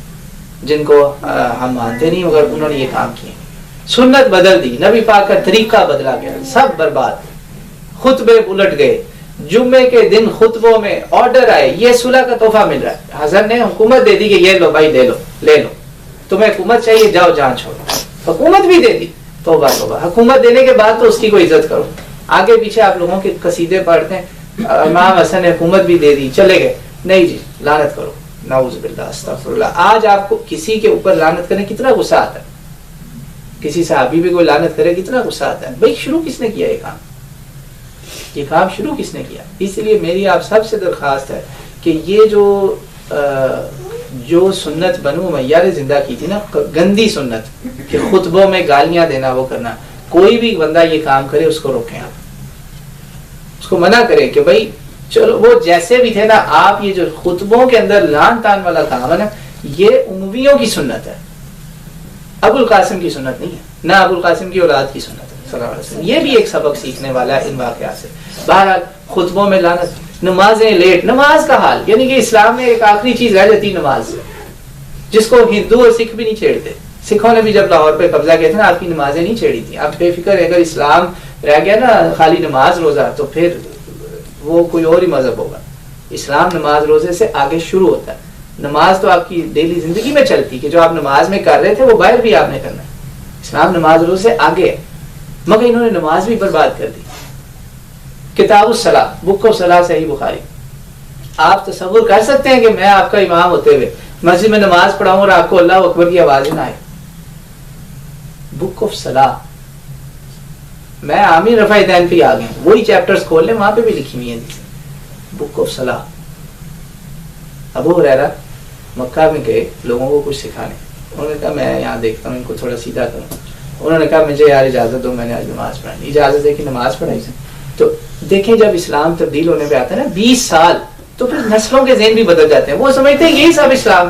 Speaker 1: جن کو ہم مانتے نہیں مگر انہوں نے یہ کام کیے, سنت بدل دی, نبی پاک کا طریقہ بدلا گیا, سب برباد, خطبے الٹ گئے. جمعے کے دن خطبوں میں آرڈر آئے, یہ صلح کا تحفہ مل رہا ہے, حضرت نے حکومت دے دی کہ یہ لو بھائی لے لو, تمہیں حکومت چاہیے جاؤ جان چھوڑو, حکومت بھی دے دی. توبہ توبہ, حکومت دینے کے بعد تو اس کی کوئی عزت کرو. آگے پیچھے آپ لوگوں کے قصیدے پڑھتے ہیں, امام حسن نے حکومت بھی دے دی, چلے گئے, نہیں جی لعنت کرو, نعوذ باللہ استغفر اللہ. آج آپ کو کسی کے اوپر لعنت کرنے کتنا غصہ آتا ہے, کسی صحابی بھی کوئی لعنت کرے کتنا غصہ آتا ہے. بھائی شروع کس نے کیا یہ کام شروع کس نے کیا؟ اس لیے میری آپ سب سے درخواست ہے کہ یہ جو سنت بنو امیہ نے زندہ کی تھی نا, گندی سنت کہ خطبوں میں گالیاں دینا, وہ کرنا, کوئی بھی بندہ یہ کام کرے اس کو روکیں, آپ اس کو منع کریں کہ بھائی چلو وہ جیسے بھی تھے نا, آپ یہ جو خطبوں کے اندر لان تان والا کام ہے نا, یہ امویوں کی سنت ہے, ابو القاسم کی سنت نہیں ہے, نہ ابو القاسم کی اولاد کی سنت ہے صلی اللہ علیہ وسلم. یہ بھی ایک سبق سیکھنے والا ہے ان واقعات سے. بہرحال خطبوں میں لعنت, نمازیں لیٹ, نماز کا حال, یعنی کہ اسلام میں ایک آخری چیز رہ جاتی نماز, جس کو ہندو اور سکھ بھی نہیں چھیڑتے. سکھوں نے بھی جب لاہور پہ قبضہ کیا تھا نا, آپ کی نمازیں نہیں چھیڑی تھی. آپ بے فکر, اگر اسلام رہ گیا نا خالی نماز روزہ, تو پھر وہ کوئی اور ہی مذہب ہوگا. اسلام نماز روزے سے آگے شروع ہوتا ہے. نماز تو آپ کی ڈیلی زندگی میں چلتی, کہ جو آپ نماز میں کر رہے تھے وہ باہر بھی آپ نے کرنا ہے. اسلام نماز روزے سے آگے ہے, مگر انہوں نے نماز بھی برباد کر دی. کتاب الصلاۃ, بک آف صلاۃ صحیح بخاری. آپ تصور کر سکتے ہیں کہ میں آپ کا امام ہوتے ہوئے مسجد میں نماز پڑھاؤں اور آپ کو اللہ اکبر کی آواز نہ آئے؟ بک آف صلاۃ, میں عامر رفع دین پہ آ گیا, وہی چیپٹرز کھول لیں, وہاں پہ بھی لکھی ہوئی ہیں بک آف صلاۃ. ابو ہریرہ مکہ میں گئے لوگوں کو کچھ سکھانے, انہوں نے کہا میں یہاں دیکھتا ہوں ان کو تھوڑا سیدھا کروں. انہوں نے کہا مجھے یار اجازت دو, میں نے آج نماز پڑھانی. اجازت دے کہ نماز پڑھائی سے. تو دیکھیں جب اسلام تبدیل ہونے پہ آتا ہے نا 20 سال, تو پھر نسلوں کے ذہن بھی بدل جاتے ہیں, وہ سمجھتے ہیں یہی سب اسلام.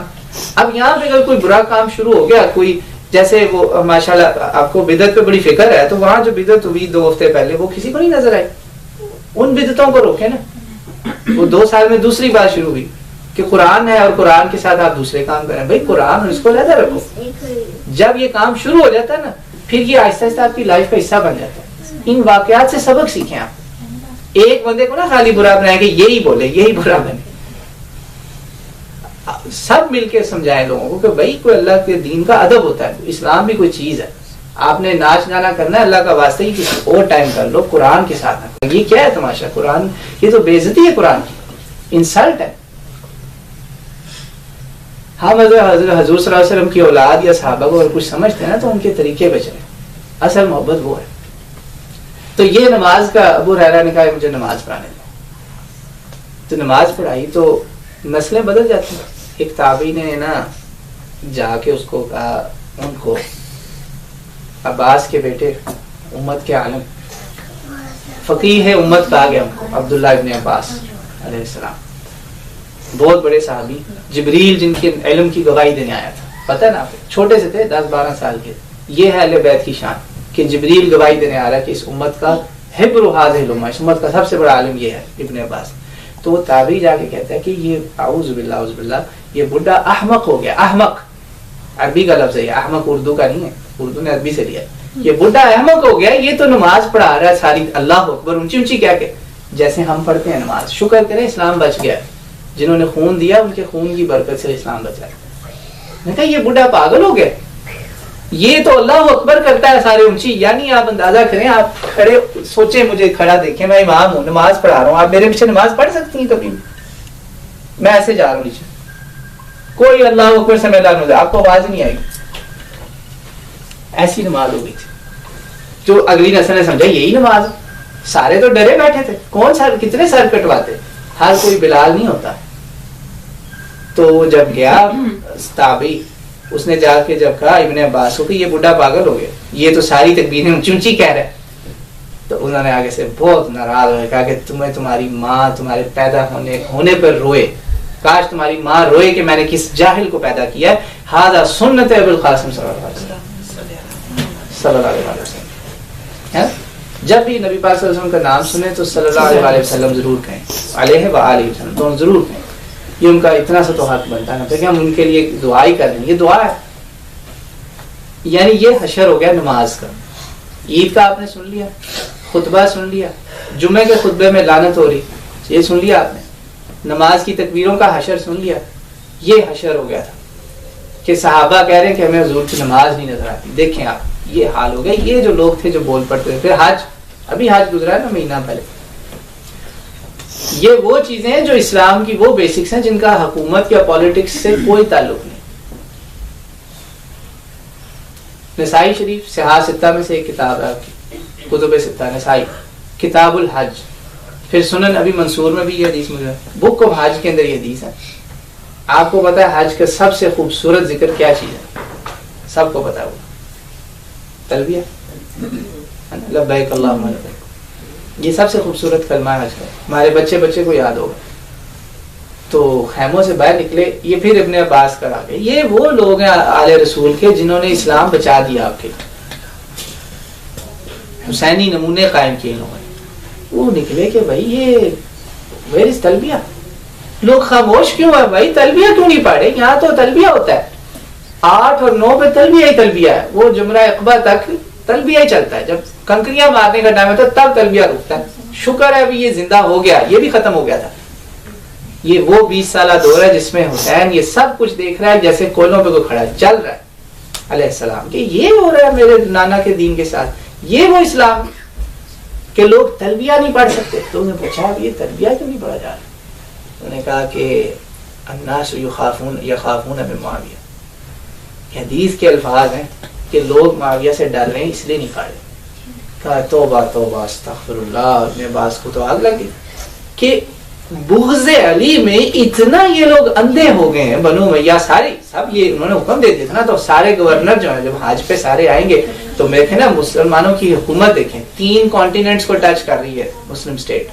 Speaker 1: اب یہاں پہ اگر کوئی برا کام شروع ہو گیا, کوئی جیسے وہ ماشاءاللہ آپ کو بدعت پہ بڑی فکر ہے, تو وہاں جو بدعت ہوئی 2 ہفتے پہلے وہ کسی کو نہیں نظر آئی. ان بدعتوں کو روکیں نا. وہ 2 سال میں دوسری بات شروع ہوئی کہ قرآن ہے اور قرآن کے ساتھ آپ دوسرے کام کریں. بھائی قرآن اور اس کو علیحدہ رکھو. جب یہ کام شروع ہو جاتا ہے نا, پھر یہ آہستہ آہستہ آپ کی لائف کا حصہ بن جاتا ہے. ان واقعات سے سبق سیکھیں آپ. ایک بندے کو نا خالی برا بنائیں کہ یہی بولے, یہی برا بنے. سب مل کے سمجھائیں لوگوں کو کہ بھائی کوئی اللہ کے دین کا ادب ہوتا ہے, اسلام بھی کوئی چیز ہے. آپ نے ناچ گانا کرنا ہے اللہ کا واسطہ ہی کسی اور ٹائم کر لو, قرآن کے ساتھ نہ. یہ کیا ہے تماشا, قرآن یہ تو بے عزتی ہے, قرآن کی انسلٹ ہے. ہم حضور صلی اللہ علیہ وسلم کی اولاد یا صحابہ کو اگر کچھ سمجھتے ہیں نا تو ان کے طریقے پہ چلیں, اصل محبت وہ ہے. تو یہ نماز کا ابو ہریرہ نے کہا مجھے نماز پڑھانے دو, تو نماز پڑھائی تو نسلیں بدل جاتی ہیں. ایک تابعی نے نا جا کے اس کو کہا, ان کو عباس کے بیٹے امت کے عالم فقیہ ہے امت کہا گیا ہم کو, عبداللہ ابن عباس علیہ السلام, بہت بڑے صحابی, جبریل جن کے علم کی گواہی دینے آیا تھا, پتہ نا آپ, چھوٹے سے تھے 10-12 سال کے. یہ ہے اہل بیت کی شان کہ جبریل گواہی دینے آ رہا ہے کہ اس امت کا حبر هذه الامه, اس امت کا سب سے بڑا عالم یہ ہے ابن عباس. تو وہ تابعی جا کے کہتا ہے کہ یہ اعوذ باللہ یہ بڈھا احمق ہو گیا. احمق عربی کا لفظ ہے, احمق اردو کا نہیں ہے, اردو نے عربی سے لیا. یہ بڈھا احمق ہو گیا, یہ تو نماز پڑھا رہا ہے ساری, اللہ اکبر اونچی اونچی کیا کہ جیسے ہم پڑھتے ہیں نماز. شکر کریں اسلام بچ گیا, جنہوں نے خون دیا ان کے خون کی برکت سے اسلام بچا. میں کہا یہ بڈھا پاگل ہو گیا, یہ تو اللہ اکبر کرتا ہے سارے اونچی. یعنی آپ اندازہ کریں, آپ کھڑے سوچیں, مجھے کھڑا دیکھیں, میں امام ہوں نماز پڑھا رہا ہوں, آپ میرے پیچھے نماز پڑھ سکتی ہیں کبھی؟ میں ایسے جا رہا ہوں نیچے, کوئی اللہ اکبر سے میدان ہو جائے آپ کو آواز نہیں آئے گی. ایسی نماز ہو گئی تھی. جو اگلی نسل نے سمجھا یہی نماز, سارے تو ڈرے بیٹھے تھے, کون سر کتنے سر کٹواتے, ہر کوئی بلال نہیں ہوتا. تو جب گیا تابعی, اس نے جا کے جب کہا ابن عباس کو کہ یہ بڈھا پاگل ہو گیا, یہ تو ساری تکبیریں اونچی اونچی کہہ رہا ہے, تو انہوں نے آگے سے بہت ناراض ہوئے, کہا کہ تمہیں تمہاری ماں تمہارے پیدا ہونے پر روئے, کاش تمہاری ماں روئے کہ میں نے کس جاہل کو پیدا کیا ہے. ھذا سنت ابو القاسم صلی اللہ علیہ وسلم. جب بھی نبی پاک صلی اللہ علیہ وسلم کا نام سنیں تو صلی اللہ علیہ وسلم ضرور کہیں, علیہ وآلہ وسلم تو ضرور کہیں. یہ ان کا اتنا سا تو حق بنتا ہے کہ ہم ان کے لیے دعا ہی کر دیں, یہ دعا ہے. یعنی یہ حشر ہو گیا نماز کا. عید کا آپ نے سن لیا, خطبہ سن لیا, جمعے کے خطبے میں لعنت ہو رہی, یہ سن لیا آپ نے, نماز کی تکبیروں کا حشر سن لیا. یہ حشر ہو گیا تھا کہ صحابہ کہہ رہے ہیں کہ ہمیں حضور کی نماز نہیں نظر آتی. دیکھیں آپ, یہ حال ہو گیا. یہ جو لوگ تھے جو بول پڑتے تھے. پھر حج, ابھی حج گزرا ہے نا مہینہ پہلے. یہ وہ چیزیں ہیں جو اسلام کی وہ بیسکس ہیں جن کا حکومت یا پالیٹکس سے کوئی تعلق نہیں. نسائی شریف صحاح ستہ میں سے ایک کتاب ہے آپ کی, کتب ستہ نسائی, کتاب الحج. پھر سنن ابی منصور میں بھی یہ حدیث مجھے, بک آف حج کے اندر یہ حدیث ہے. آپ کو پتا ہے حج کا سب سے خوبصورت ذکر کیا چیز ہے؟ سب کو پتا ہوگا, تلبیہ, لبیک اللہم لبیک. یہ سب سے خوبصورت کلمہ ہے حج کا. ہمارے بچے کو یاد ہوگا. تو خیموں سے باہر نکلے, یہ پھر ابن عباس کا آ گئے. یہ وہ لوگ ہیں آل رسول کے جنہوں نے اسلام بچا دیا آپ کے, حسینی نمونے قائم کیے انہوں نے. وہ نکلے کہ بھائی یہ ویئر از تلبیہ. لوگ خاموش کیوں ہے بھائی, تلبیہ کیوں نہیں پڑھے؟ یہاں تو تلبیہ ہوتا ہے, 8 اور 9 پہ تلبیہ ہی تلبیہ ہے. وہ جمرہ عقبہ تک تلبیہ ہی چلتا ہے. جب کنکریاں مارنے کا ٹائم ہوتا ہے تب تلبیہ رکتا ہے. شکر ہے ابھی یہ زندہ ہو گیا, یہ بھی ختم ہو گیا تھا. یہ وہ 20 سالہ دور ہے جس میں حسین یہ سب کچھ دیکھ رہا ہے جیسے کولوں پہ کوئی کھڑا ہے, چل رہا ہے علیہ السلام, کہ یہ ہو رہا ہے میرے نانا کے دین کے ساتھ. یہ وہ اسلام کہ لوگ تلبیہ نہیں پڑھ سکتے. تو انہوں نے پوچھا یہ تلبیہ کیوں نہیں پڑھا جا رہا؟ انہوں نے کہا کہ الناس یخافون من معاویہ. یہ حدیث کے الفاظ ہیں کہ لوگ معاویہ سے ڈر رہے ہیں اس لیے نہیں پڑھ رہے. کہا توبہ توبہ استغفر اللہ. ابن عباس کو تو آگ لگی کہ بغض علی میں اتنا یہ لوگ اندھے ہو گئے ہیں. بنو امیہ سارے سب یہ انہوں نے حکم دے دیا تھا نا, تو سارے گورنر جو ہیں جب حج پہ سارے آئیں گے تو میں نا مسلمانوں کی حکومت دیکھیں 3 کانٹیننٹس کو ٹچ کر رہی ہے مسلم اسٹیٹ.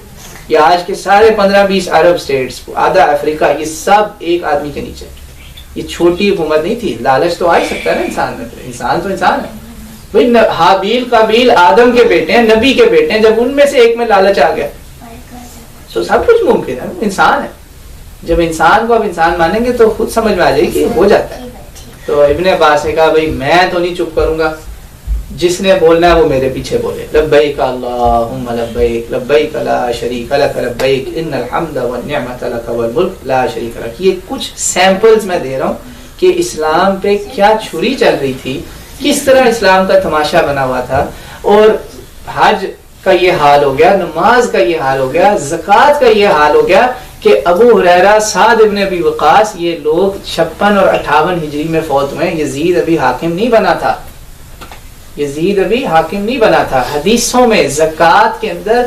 Speaker 1: یہ آج کے سارے 15-20 عرب اسٹیٹس, آدھا افریقہ, یہ سب ایک آدمی کے نیچے. یہ چھوٹی حکومت نہیں تھی. لالچ تو آ ہی سکتا ہے نا انسان میں, انسان تو انسان ہے بھائی. حابیل قابیل آدم کے بیٹے ہیں, نبی کے بیٹے ہیں. جب ان میں سے ایک میں لالچ آ گیا تو سب کچھ ممکن ہے. انسان ہے. جب انسان کو آپ انسان مانیں گے تو خود سمجھ میں آ جائے کہ ہو جاتا ہے. تو ابن عباس نے کہا بھائی میں تو نہیں چپ کروں گا, جس نے بولنا ہے وہ میرے پیچھے بولے لبیک اللہم لبیک لبیک لا شریک لک لبیک ان الحمد والنعمت لک والملک لا شریک لک. یہ کچھ سیمپلز میں دے رہا ہوں کہ اسلام پہ کیا چھری چل رہی تھی, کس طرح اسلام کا تماشا بنا ہوا تھا. اور حج کا یہ حال ہو گیا, نماز کا یہ حال ہو گیا, زکوٰۃ کا یہ حال ہو گیا کہ ابو ہریرہ, سعد ابن ابی وقاص, یہ لوگ 56 اور 58 ہجری میں فوت ہوئے. یزید ابھی حاکم نہیں بنا تھا, یزید ابھی حاکم نہیں بنا تھا. حدیثوں میں زکوٰۃ کے اندر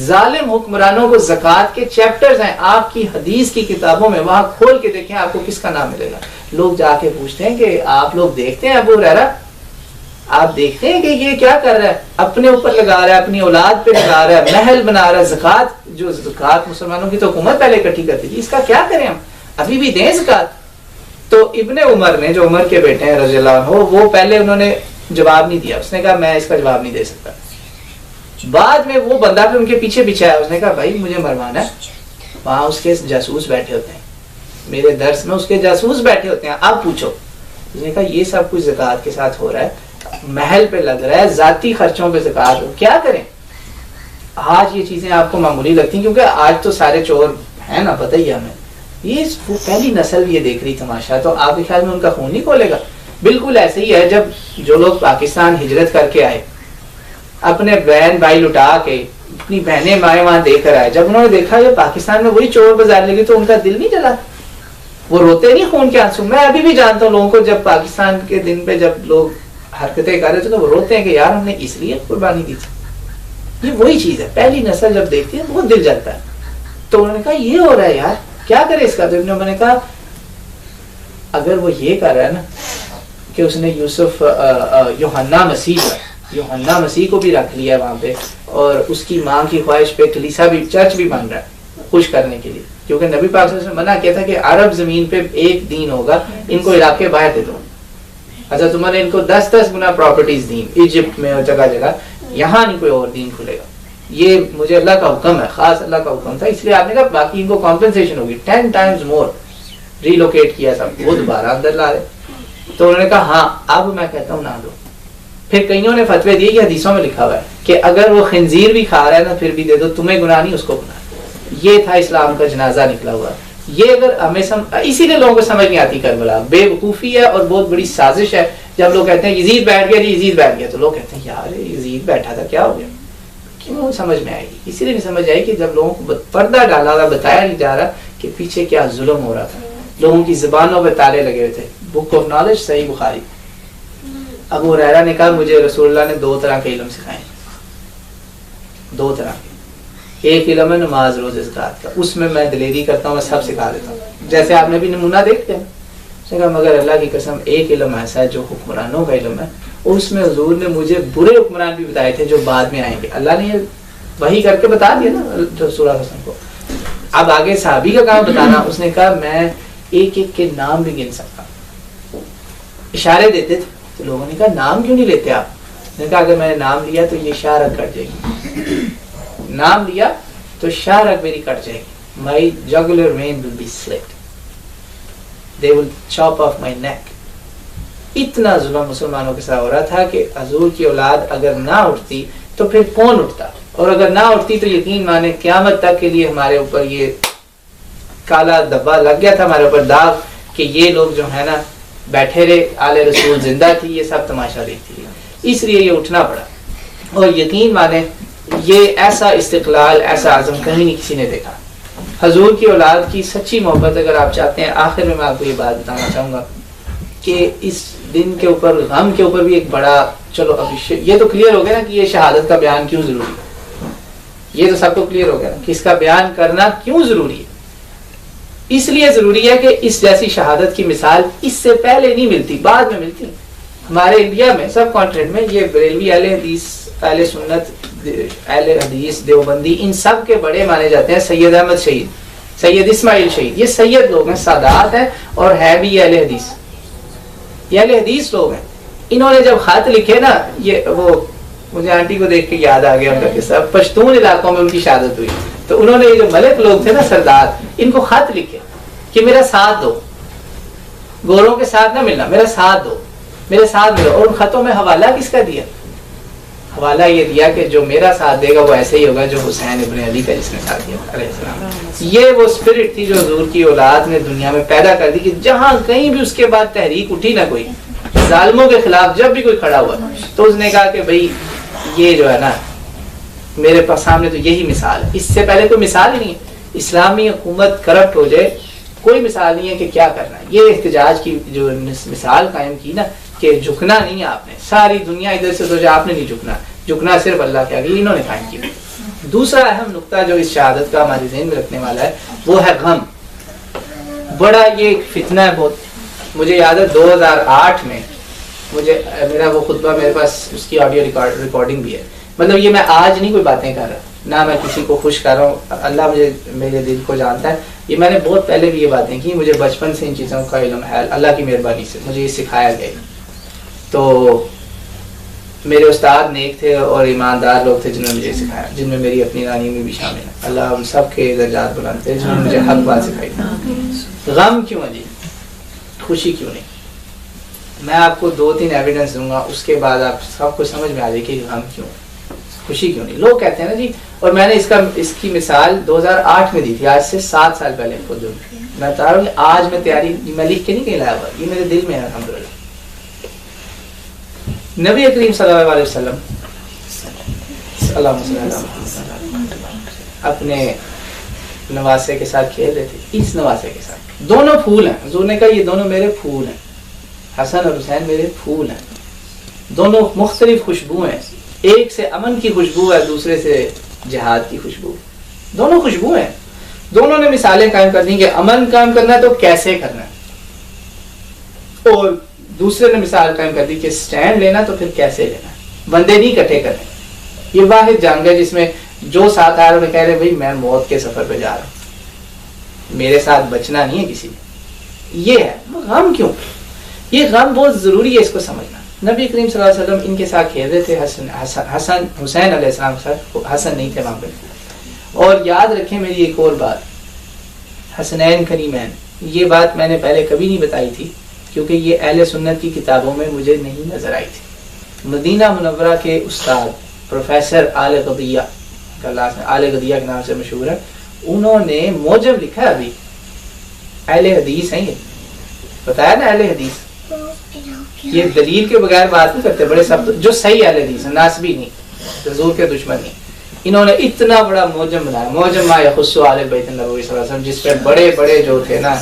Speaker 1: ظالم حکمرانوں کو زکوٰۃ کے چیپٹرز ہیں, آپ کی حدیث کی کتابوں میں, وہاں کھول کے دیکھیں آپ کو کس کا نام ملے گا. لوگ جا کے پوچھتے ہیں کہ آپ لوگ دیکھتے ہیں ابو ہریرہ, آپ دیکھتے ہیں کہ یہ کیا کر رہا ہے, اپنے اوپر لگا رہا ہے, اپنی اولاد پہ لگا رہا ہے, محل بنا رہا ہے. زکوٰۃ, جو زکوٰۃ مسلمانوں کی تو حکومت پہلے اکٹھی کرتی تھی, اس کا کیا کریں ہم, ابھی بھی دیں زکوٰۃ. تو ابن عمر نے, جو عمر کے بیٹے ہیں رضی اللہ عنہ, وہ پہلے انہوں نے جواب نہیں دیا. اس نے کہا میں اس کا جواب نہیں دے سکتا. بعد میں وہ بندہ پھر ان کے پیچھے پیچھے آیا, اس نے کہا بھائی مجھے مروانا ہے, وہاں اس کے جاسوس بیٹھے ہوتے ہیں, میرے درس میں اس کے جاسوس بیٹھے ہوتے ہیں, آپ پوچھو. اس نے کہا یہ سب کچھ زکوٰۃ کے ساتھ ہو رہا ہے, محل پہ لگ رہا ہے, ذاتی خرچوں پہ زکوٰۃ, کیا کریں. آج یہ چیزیں آپ کو معمولی لگتی ہیں کیونکہ آج تو سارے چور ہیں نا, پتہ ہی ہمیں. یہ پہلی نسل بھی یہ دیکھ رہی تماشا, تو آپ کے خیال میں ان کا خون نہیں کھولے گا. بالکل ایسے ہی ہے جب جو لوگ پاکستان ہجرت کر کے آئے, اپنے بہن بھائی لٹا کے, اپنی بہنیں مائیں وہاں دے کر آئے, جب انہوں نے دیکھا یہ پاکستان میں وہی چور بازار لگی تو ان کا دل نہیں جلا, وہ روتے نہیں خون کے آنسو. میں ابھی بھی جانتا ہوں لوگوں کو, جب پاکستان کے دن پہ جب لوگ حرکتیں کر رہے تھے تو وہ روتے ہیں کہ یار ہم نے اس لیے قربانی دی تھی. یہ وہی چیز ہے, پہلی نسل جب دیکھتی ہے بہت دل جلتا ہے. تو انہوں نے کہا یہ ہو رہا ہے یار, کیا کرے اس کا. تو ابن عمر نے کہا اگر وہ یہ کر رہا ہے نا کہ اس نے یوسف یوحنا مسیح کو بھی رکھ لیا وہاں پہ, اور اس کی ماں کی خواہش پہ کلیسا بھی, چرچ بھی بن رہا ہے خوش کرنے کے لیے, کیونکہ نبی پاک صلی اللہ علیہ وسلم نے منع کیا تھا کہ عرب زمین پہ ایک دین ہوگا, ان کو علاقے باہر دے دو. حضرت عمر نے ان کو 10 گنا پراپرٹیز دیں ایجپٹ میں اور جگہ جگہ, یہاں نہیں کوئی اور دین کھلے گا. یہ مجھے اللہ کا حکم ہے, خاص اللہ کا حکم تھا, اس لیے آپ نے کہا باقی ان کو کمپنسیشن ہوگی, 10 times more ریلوکیٹ کیا سب, وہ دوبارہ اندر لا رہے. تو انہوں نے کہا ہاں اب میں کہتا ہوں نہ دو. پھر کئیوں نے فتوے دیے کہ حدیثوں میں لکھا ہوا ہے کہ اگر وہ خنزیر بھی کھا رہا ہے نا پھر بھی دے دو, تمہیں گناہ نہیں اس کو گناہ. یہ تھا اسلام کا جنازہ نکلا ہوا. یہ اگر ہمیں اسی لیے لوگوں کو سمجھ نہیں آتی کربلا, بے وقوفی ہے اور بہت بڑی سازش ہے. جب لوگ کہتے ہیں یزید بیٹھ گیا, جی یزید بیٹھ گیا, تو لوگ کہتے ہیں یار یزید بیٹھا تھا کیا ہو گیا, کیوں سمجھ میں آئے گی. اسی لیے نہیں سمجھ آئی کہ جب لوگوں کو پردہ ڈالا رہا, بتایا نہیں جا رہا کہ پیچھے کیا ظلم ہو رہا تھا. لوگوں کی زبانوں پہ تالے لگے ہوئے تھے. بک آف نالج صحیح بخاری. ابو ہریرہ نے کہا مجھے رسول اللہ نے 2 طرح کے علم سکھائے, 2 طرح کے. ایک علم ہے نماز روزے زکوٰۃ کا, اس میں دلیری کرتا ہوں, میں سب سکھا دیتا ہوں, جیسے آپ نے بھی نمونہ دیکھتے ہیں. اس نے کہا مگر اللہ کی قسم ایک علم ایسا ہے جو حکمرانوں کا علم ہے, اس میں حضور نے مجھے برے حکمران بھی بتائے تھے جو بعد میں آئیں گے. اللہ نے وحی کر کے بتا دیا نا رسول اللہ کو. اب آگے صحابی کا کام بتانا. اس نے کہا میں ایک ایک کے نام بھی گن سکتا, اشارے دیتے تھے. تو لوگوں نے کہا نام کیوں نہیں لیتے آپ. نے کہا اگر میں نے نام لیا تو یہ شاہ رگ کٹ جائے گی, نام لیا تو شاہ رگ میری کٹ جائے گی. My jugular vein will be slit. They will chop off my neck. اتنا ظلم مسلمانوں کے ساتھ ہو رہا تھا کہ حضور کی اولاد اگر نہ اٹھتی تو پھر کون اٹھتا, اور اگر نہ اٹھتی تو یقین مانے قیامت تک کے لیے ہمارے اوپر یہ کالا دبا لگ گیا تھا, ہمارے اوپر داغ, کہ یہ لوگ جو ہے نا بیٹھے رہے, آل رسول زندہ تھی, یہ سب تماشا دیکھتی تھی. اس لیے یہ اٹھنا پڑا. اور یقین مانے یہ ایسا استقلال, ایسا عزم کہیں نہیں کسی نے دیکھا. حضور کی اولاد کی سچی محبت اگر آپ چاہتے ہیں, آخر میں آپ کو یہ بات بتانا چاہوں گا کہ اس دن کے اوپر, غم کے اوپر بھی ایک بڑا, چلو اب یہ تو کلیئر ہو گیا نا کہ یہ شہادت کا بیان کیوں ضروری ہے. یہ تو سب کو کلیئر ہو گیا نا کہ اس کا بیان کرنا کیوں ضروری ہے. اس لیے ضروری ہے کہ اس جیسی شہادت کی مثال اس سے پہلے نہیں ملتی, بعد میں ملتی. ہمارے انڈیا میں سب کانٹیننٹ میں یہ بریلوی اہل حدیث, اہل سنت, اہل حدیث, دیوبندی, ان سب کے بڑے مانے جاتے ہیں سید احمد شہید, سید اسماعیل شہید. یہ سید لوگ ہیں, سادات ہیں, اور ہے بھی اہل حدیث. یہ اہل حدیث لوگ ہیں. انہوں نے جب خط لکھے نا, یہ وہ مجھے آنٹی کو دیکھ کے یاد آ گیا ان کا قصہ, پشتون علاقوں میں ان کی شہادت ہوئی. تو انہوں نے یہ جو ملک لوگ تھے نا, سردار, ان کو خط لکھے کہ میرا ساتھ دو, گوروں کے ساتھ نہ ملنا, میرا ساتھ دو. میرے ساتھ ملو. اور ان خطوں میں حوالہ کس کا دیا؟ حوالہ یہ دیا کہ جو میرا ساتھ دے گا وہ ایسے ہی ہوگا جو حسین ابن علی کا جس نے ساتھ دیا علیہ السلام. یہ وہ اسپرٹ تھی جو حضور کی اولاد نے دنیا میں پیدا کر دی کہ جہاں کہیں بھی اس کے بعد تحریک اٹھی نہ کوئی ظالموں کے خلاف، جب بھی کوئی کھڑا ہوا تو اس نے کہا کہ بھئی یہ جو ہے نا میرے پاس سامنے تو یہی مثال ہے. اس سے پہلے کوئی مثال ہی نہیں ہے. اسلامی حکومت کرپٹ ہو جائے کوئی مثال نہیں ہے کہ کیا کرنا ہے. یہ احتجاج کی جو مثال قائم کی نا کہ جھکنا نہیں ہے آپ نے، ساری دنیا ادھر سے سوچا آپ نے نہیں جھکنا، جھکنا صرف اللہ کے آگے، انہوں نے قائم کیا. دوسرا اہم نقطہ جو اس شہادت کا ہمارے ذہن میں رکھنے والا ہے وہ ہے غم. بڑا یہ فتنہ ہے بہت. مجھے یاد ہے 2008 میں مجھے میرا وہ خطبہ میرے پاس اس کی آڈیو ریکارڈنگ بھی ہے. مطلب یہ میں آج نہیں کوئی باتیں کر رہا، نہ میں کسی کو خوش کر رہا ہوں، اللہ مجھے میرے دل کو جانتا ہے. یہ میں نے بہت پہلے بھی یہ باتیں کی، مجھے بچپن سے ان چیزوں کا علم ہے، اللہ کی مہربانی سے مجھے یہ سکھایا گیا. تو میرے استاد نیک تھے اور ایماندار لوگ تھے جنہوں نے مجھے سکھایا، جن میں میری اپنی نانی میں بھی شامل ہے. اللہ ہم سب کے درجات بلند تھے جنہوں نے مجھے حق بات سکھائی. غم کیوں ہے جی؟ خوشی کیوں نہیں؟ میں آپ کو 2-3 ایویڈنس دوں گا، اس کے بعد آپ سب کو سمجھ میں آ جائے کہ غم کیوں، خوشی کیوں نہیں. لوگ کہتے ہیں نا جی، اور میں نے اس کی مثال 2008 میں دی تھی، آج سے 7 سال پہلے. خود میں بتا رہا ہوں کہ آج میں تیاری میں لکھ کے نہیں کہیں لایا ہوا، یہ میرے دل میں ہے الحمدللہ. نبی کریم صلی اللہ علیہ وسلم اپنے نواسے کے ساتھ کھیل رہے تھے. اس نواسے کے ساتھ دونوں پھول ہیں. حضور نے کہا یہ دونوں میرے پھول ہیں، حسن اور حسین میرے پھول ہیں. دونوں مختلف خوشبو ہیں، ایک سے امن کی خوشبو ہے، دوسرے سے جہاد کی خوشبو. دونوں خوشبو ہیں. دونوں نے مثالیں قائم کر دی کہ امن قائم کرنا ہے تو کیسے کرنا ہے، اور دوسرے نے مثال قائم کر دی کہ سٹینڈ لینا تو پھر کیسے لینا ہے. بندے نہیں اکٹھے کرنے. یہ واحد جنگ ہے جس میں جو ساتھ آ رہے ہیں کہہ رہے بھائی میں موت کے سفر پہ جا رہا ہوں، میرے ساتھ بچنا نہیں ہے کسی نے. یہ ہے غم. کیوں؟ یہ غم بہت ضروری ہے اس کو سمجھنا. نبی کریم صلی اللہ علیہ وسلم ان کے ساتھ کھیل رہے تھے، حسن حسین علیہ السلام کے ساتھ. حسن نہیں تھے وہاں پہ. اور یاد رکھیں میری ایک اور بات، حسنین کریمین، یہ بات میں نے پہلے کبھی نہیں بتائی تھی کیونکہ یہ اہل سنت کی کتابوں میں مجھے نہیں نظر آئی تھی. مدینہ منورہ کے استاد پروفیسر آل غدیہ کے نام سے مشہور ہے، انہوں نے موجب لکھا ہے. ابھی اہل حدیث ہیں، یہ بتایا نا اہل حدیث، یہ دلیل کے بغیر بات نہیں کرتے. بڑے سب جو صحیح اہل حدیث ہیں، ناسبی نہیں، حضور کے دشمن نہیں. انہوں نے اتنا بڑا موجم بنایا، موجم ما یخص آل بیت النبوی صلی اللہ علیہ وسلم، جس پہ بڑے بڑے جو تھے نا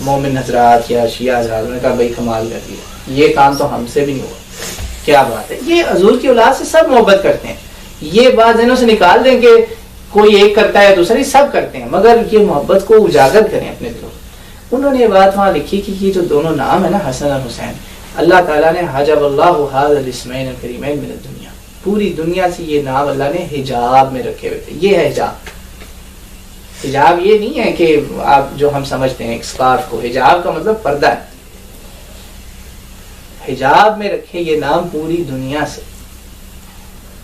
Speaker 1: مومن حضرات یا شیعہ حضرات، انہوں نے کہا بھائی کمال کر دیا، یہ کام تو ہم سے بھی نہیں ہوا. کیا بات ہے. یہ حضور کی اولاد سے سب محبت کرتے ہیں. یہ بات ذہنوں سے نکال دیں کہ کوئی ایک کرتا ہے دوسرا، سب کرتے ہیں، مگر یہ محبت کو اجاگر کریں اپنے دلوں. انہوں نے یہ بات وہاں لکھی کہ یہ جو دونوں نام ہے نا حسن اور حسین، اللہ تعالیٰ نے حجب اللہ ھذا الاسمین الکریمین من الدنیا، پوری دنیا سے یہ نام اللہ نے حجاب میں رکھے ہوئے تھے. یہ ہے حجاب. حجاب یہ نہیں ہے کہ آپ جو ہم سمجھتے ہیں اسکارف کو، حجاب کا مطلب پردہ ہے. حجاب میں رکھے یہ نام پوری دنیا سے،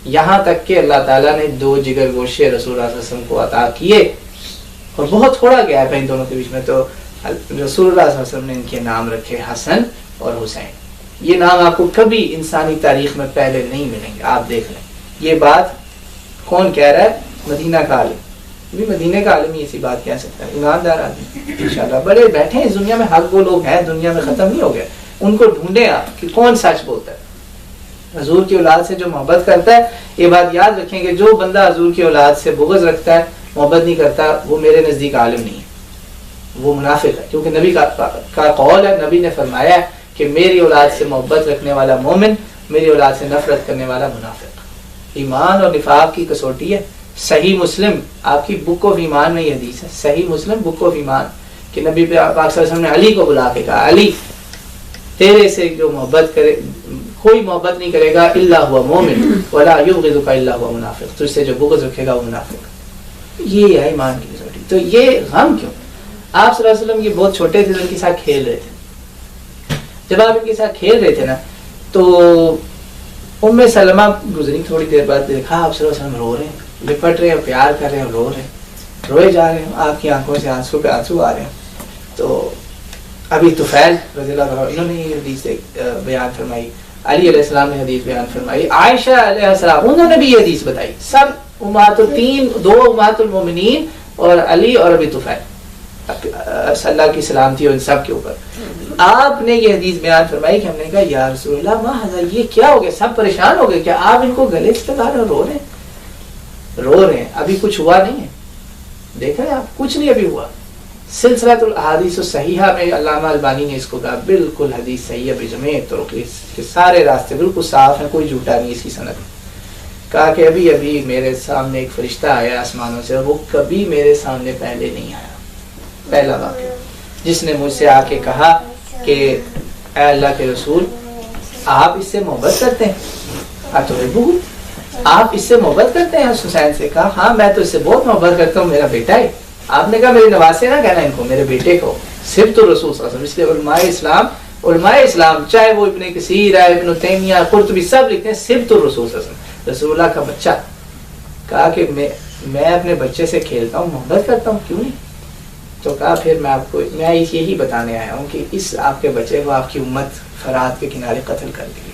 Speaker 1: یہاں تک کہ اللہ تعالیٰ نے 2 جگر گوشے رسول اللہ صلی اللہ علیہ وسلم کو عطا کیے، اور بہت تھوڑا گیپ ہے ان دونوں کے بیچ میں، تو رسول اللہ صلی اللہ علیہ وسلم نے ان کے نام رکھے حسن اور حسین. یہ نام آپ کو کبھی انسانی تاریخ میں پہلے نہیں ملیں گے. آپ دیکھ لیں یہ بات کون کہہ رہا ہے؟ مدینہ کا عالم. بھی مدینہ کا عالم ہی ایسی بات کہہ سکتا ہے، ایماندار آدمی انشاءاللہ. بڑے بیٹھے ہیں اس دنیا میں، حق وہ لوگ ہیں دنیا میں، ختم نہیں ہو گئے. ان کو ڈھونڈیں آپ کہ کون سچ بولتا ہے. حضور کی اولاد سے جو محبت کرتا ہے، یہ بات یاد رکھیں کہ جو بندہ حضور کی اولاد سے بغض رکھتا ہے، محبت نہیں کرتا، وہ میرے نزدیک عالم نہیں ہے، وہ منافق ہے. کیونکہ نبی کا قول ہے، نبی نے فرمایا ہے کہ میری اولاد سے محبت رکھنے والا مومن، میری اولاد سے نفرت کرنے والا منافق. ایمان اور نفاق کی کسوٹی ہے. صحیح مسلم آپ کی بک آف ایمان میں یہ حدیث ہے، صحیح مسلم بک آف ایمان، کہ نبی پاک صلی اللہ علیہ وسلم نے علی کو بلا کے کہا علی تیرے سے جو محبت کرے، کوئی محبت نہیں کرے گا الا ہوا مومن ولا یبغضک الا ہوا منافق، تجھ سے جو بغض رکھے گا وہ منافق. یہ ہے ایمان کی کسوٹی. تو یہ غم کیوں؟ آپ صلی اللہ علیہ وسلم یہ بہت چھوٹے تھے، ان کے ساتھ کھیل رہے تھے. جب آپ ان کے ساتھ کھیل رہے تھے نا تو ام سلمہ گزری، تھوڑی دیر بعد دیکھا آپ صلی اللہ علیہ وسلم رو رہے ہیں، لپٹ رہے ہیں، پیار کر رہے ہیں، رو رہے ہیں، روئے جا رہے ہیں، آپ کی آنکھوں سے آنسو پہ آنسو آ رہے ہیں. تو ابی طفیل رضی اللہ عنہ انہوں نے یہ حدیث بیان فرمائی, علی علیہ السلام نے حدیث بیان فرمائی, عائشہ علیہ السلام انہوں نے بھی یہ حدیث بتائی. سب امہات دو امہات المومنین اور علی اور ابی طفیل, اللہ کی سلامتی ہو ان سب کے اوپر. آپ نے یہ حدیث بیان فرمائی کہ ہم نے کہا یا رسول اللہ ما ھذا, یہ کیا ہو گیا, سب پریشان ہو گئے, کیا آپ ان کو گلے سے لگا رہے ہیں, رو رہے ہیں, ابھی کچھ ہوا نہیں ہے, دیکھا ہے آپ, کچھ نہیں ابھی ہوا. سلسلۃ الاحادیث الصحیحہ میں علامہ البانی نے اس کو کہا بالکل حدیث صحیح ہے بجمیع طرق, کے سارے راستے بالکل صاف ہیں, کوئی جھوٹا نہیں اس کی سند. کہا کہ ابھی ابھی میرے سامنے ایک فرشتہ آیا آسمانوں سے, وہ کبھی میرے سامنے پہلے نہیں آیا. پہلا واقعہ جس نے مجھ سے آ کے کہا کہ اے اللہ کے رسول آپ اس سے محبت کرتے ہیں, آپ اس سے محبت کرتے ہیں حسین سے. کہا ہاں میں تو اس سے بہت محبت کرتا ہوں, میرا بیٹا ہے. آپ نے کہا میرے نواسے نہ کہنا ان کو, میرے بیٹے کو. صرف تو رسول صلی اللہ علیہ وسلم. اس لیے علماء اسلام چاہے وہ ابن کثیر ہے, ابن تیمیہ, قرطبی, سب لکھتے ہیں صرف تو رسول صلی اللہ علیہ وسلم, رسول اللہ کا بچہ. کہا کہ میں اپنے بچے سے کھیلتا ہوں, محبت کرتا ہوں, کیوں نہیں. تو کہا پھر میں یہی بتانے آیا ہوں کہ اس آپ کے بچے کو آپ کی امت فرات کے کنارے قتل کر دے گی.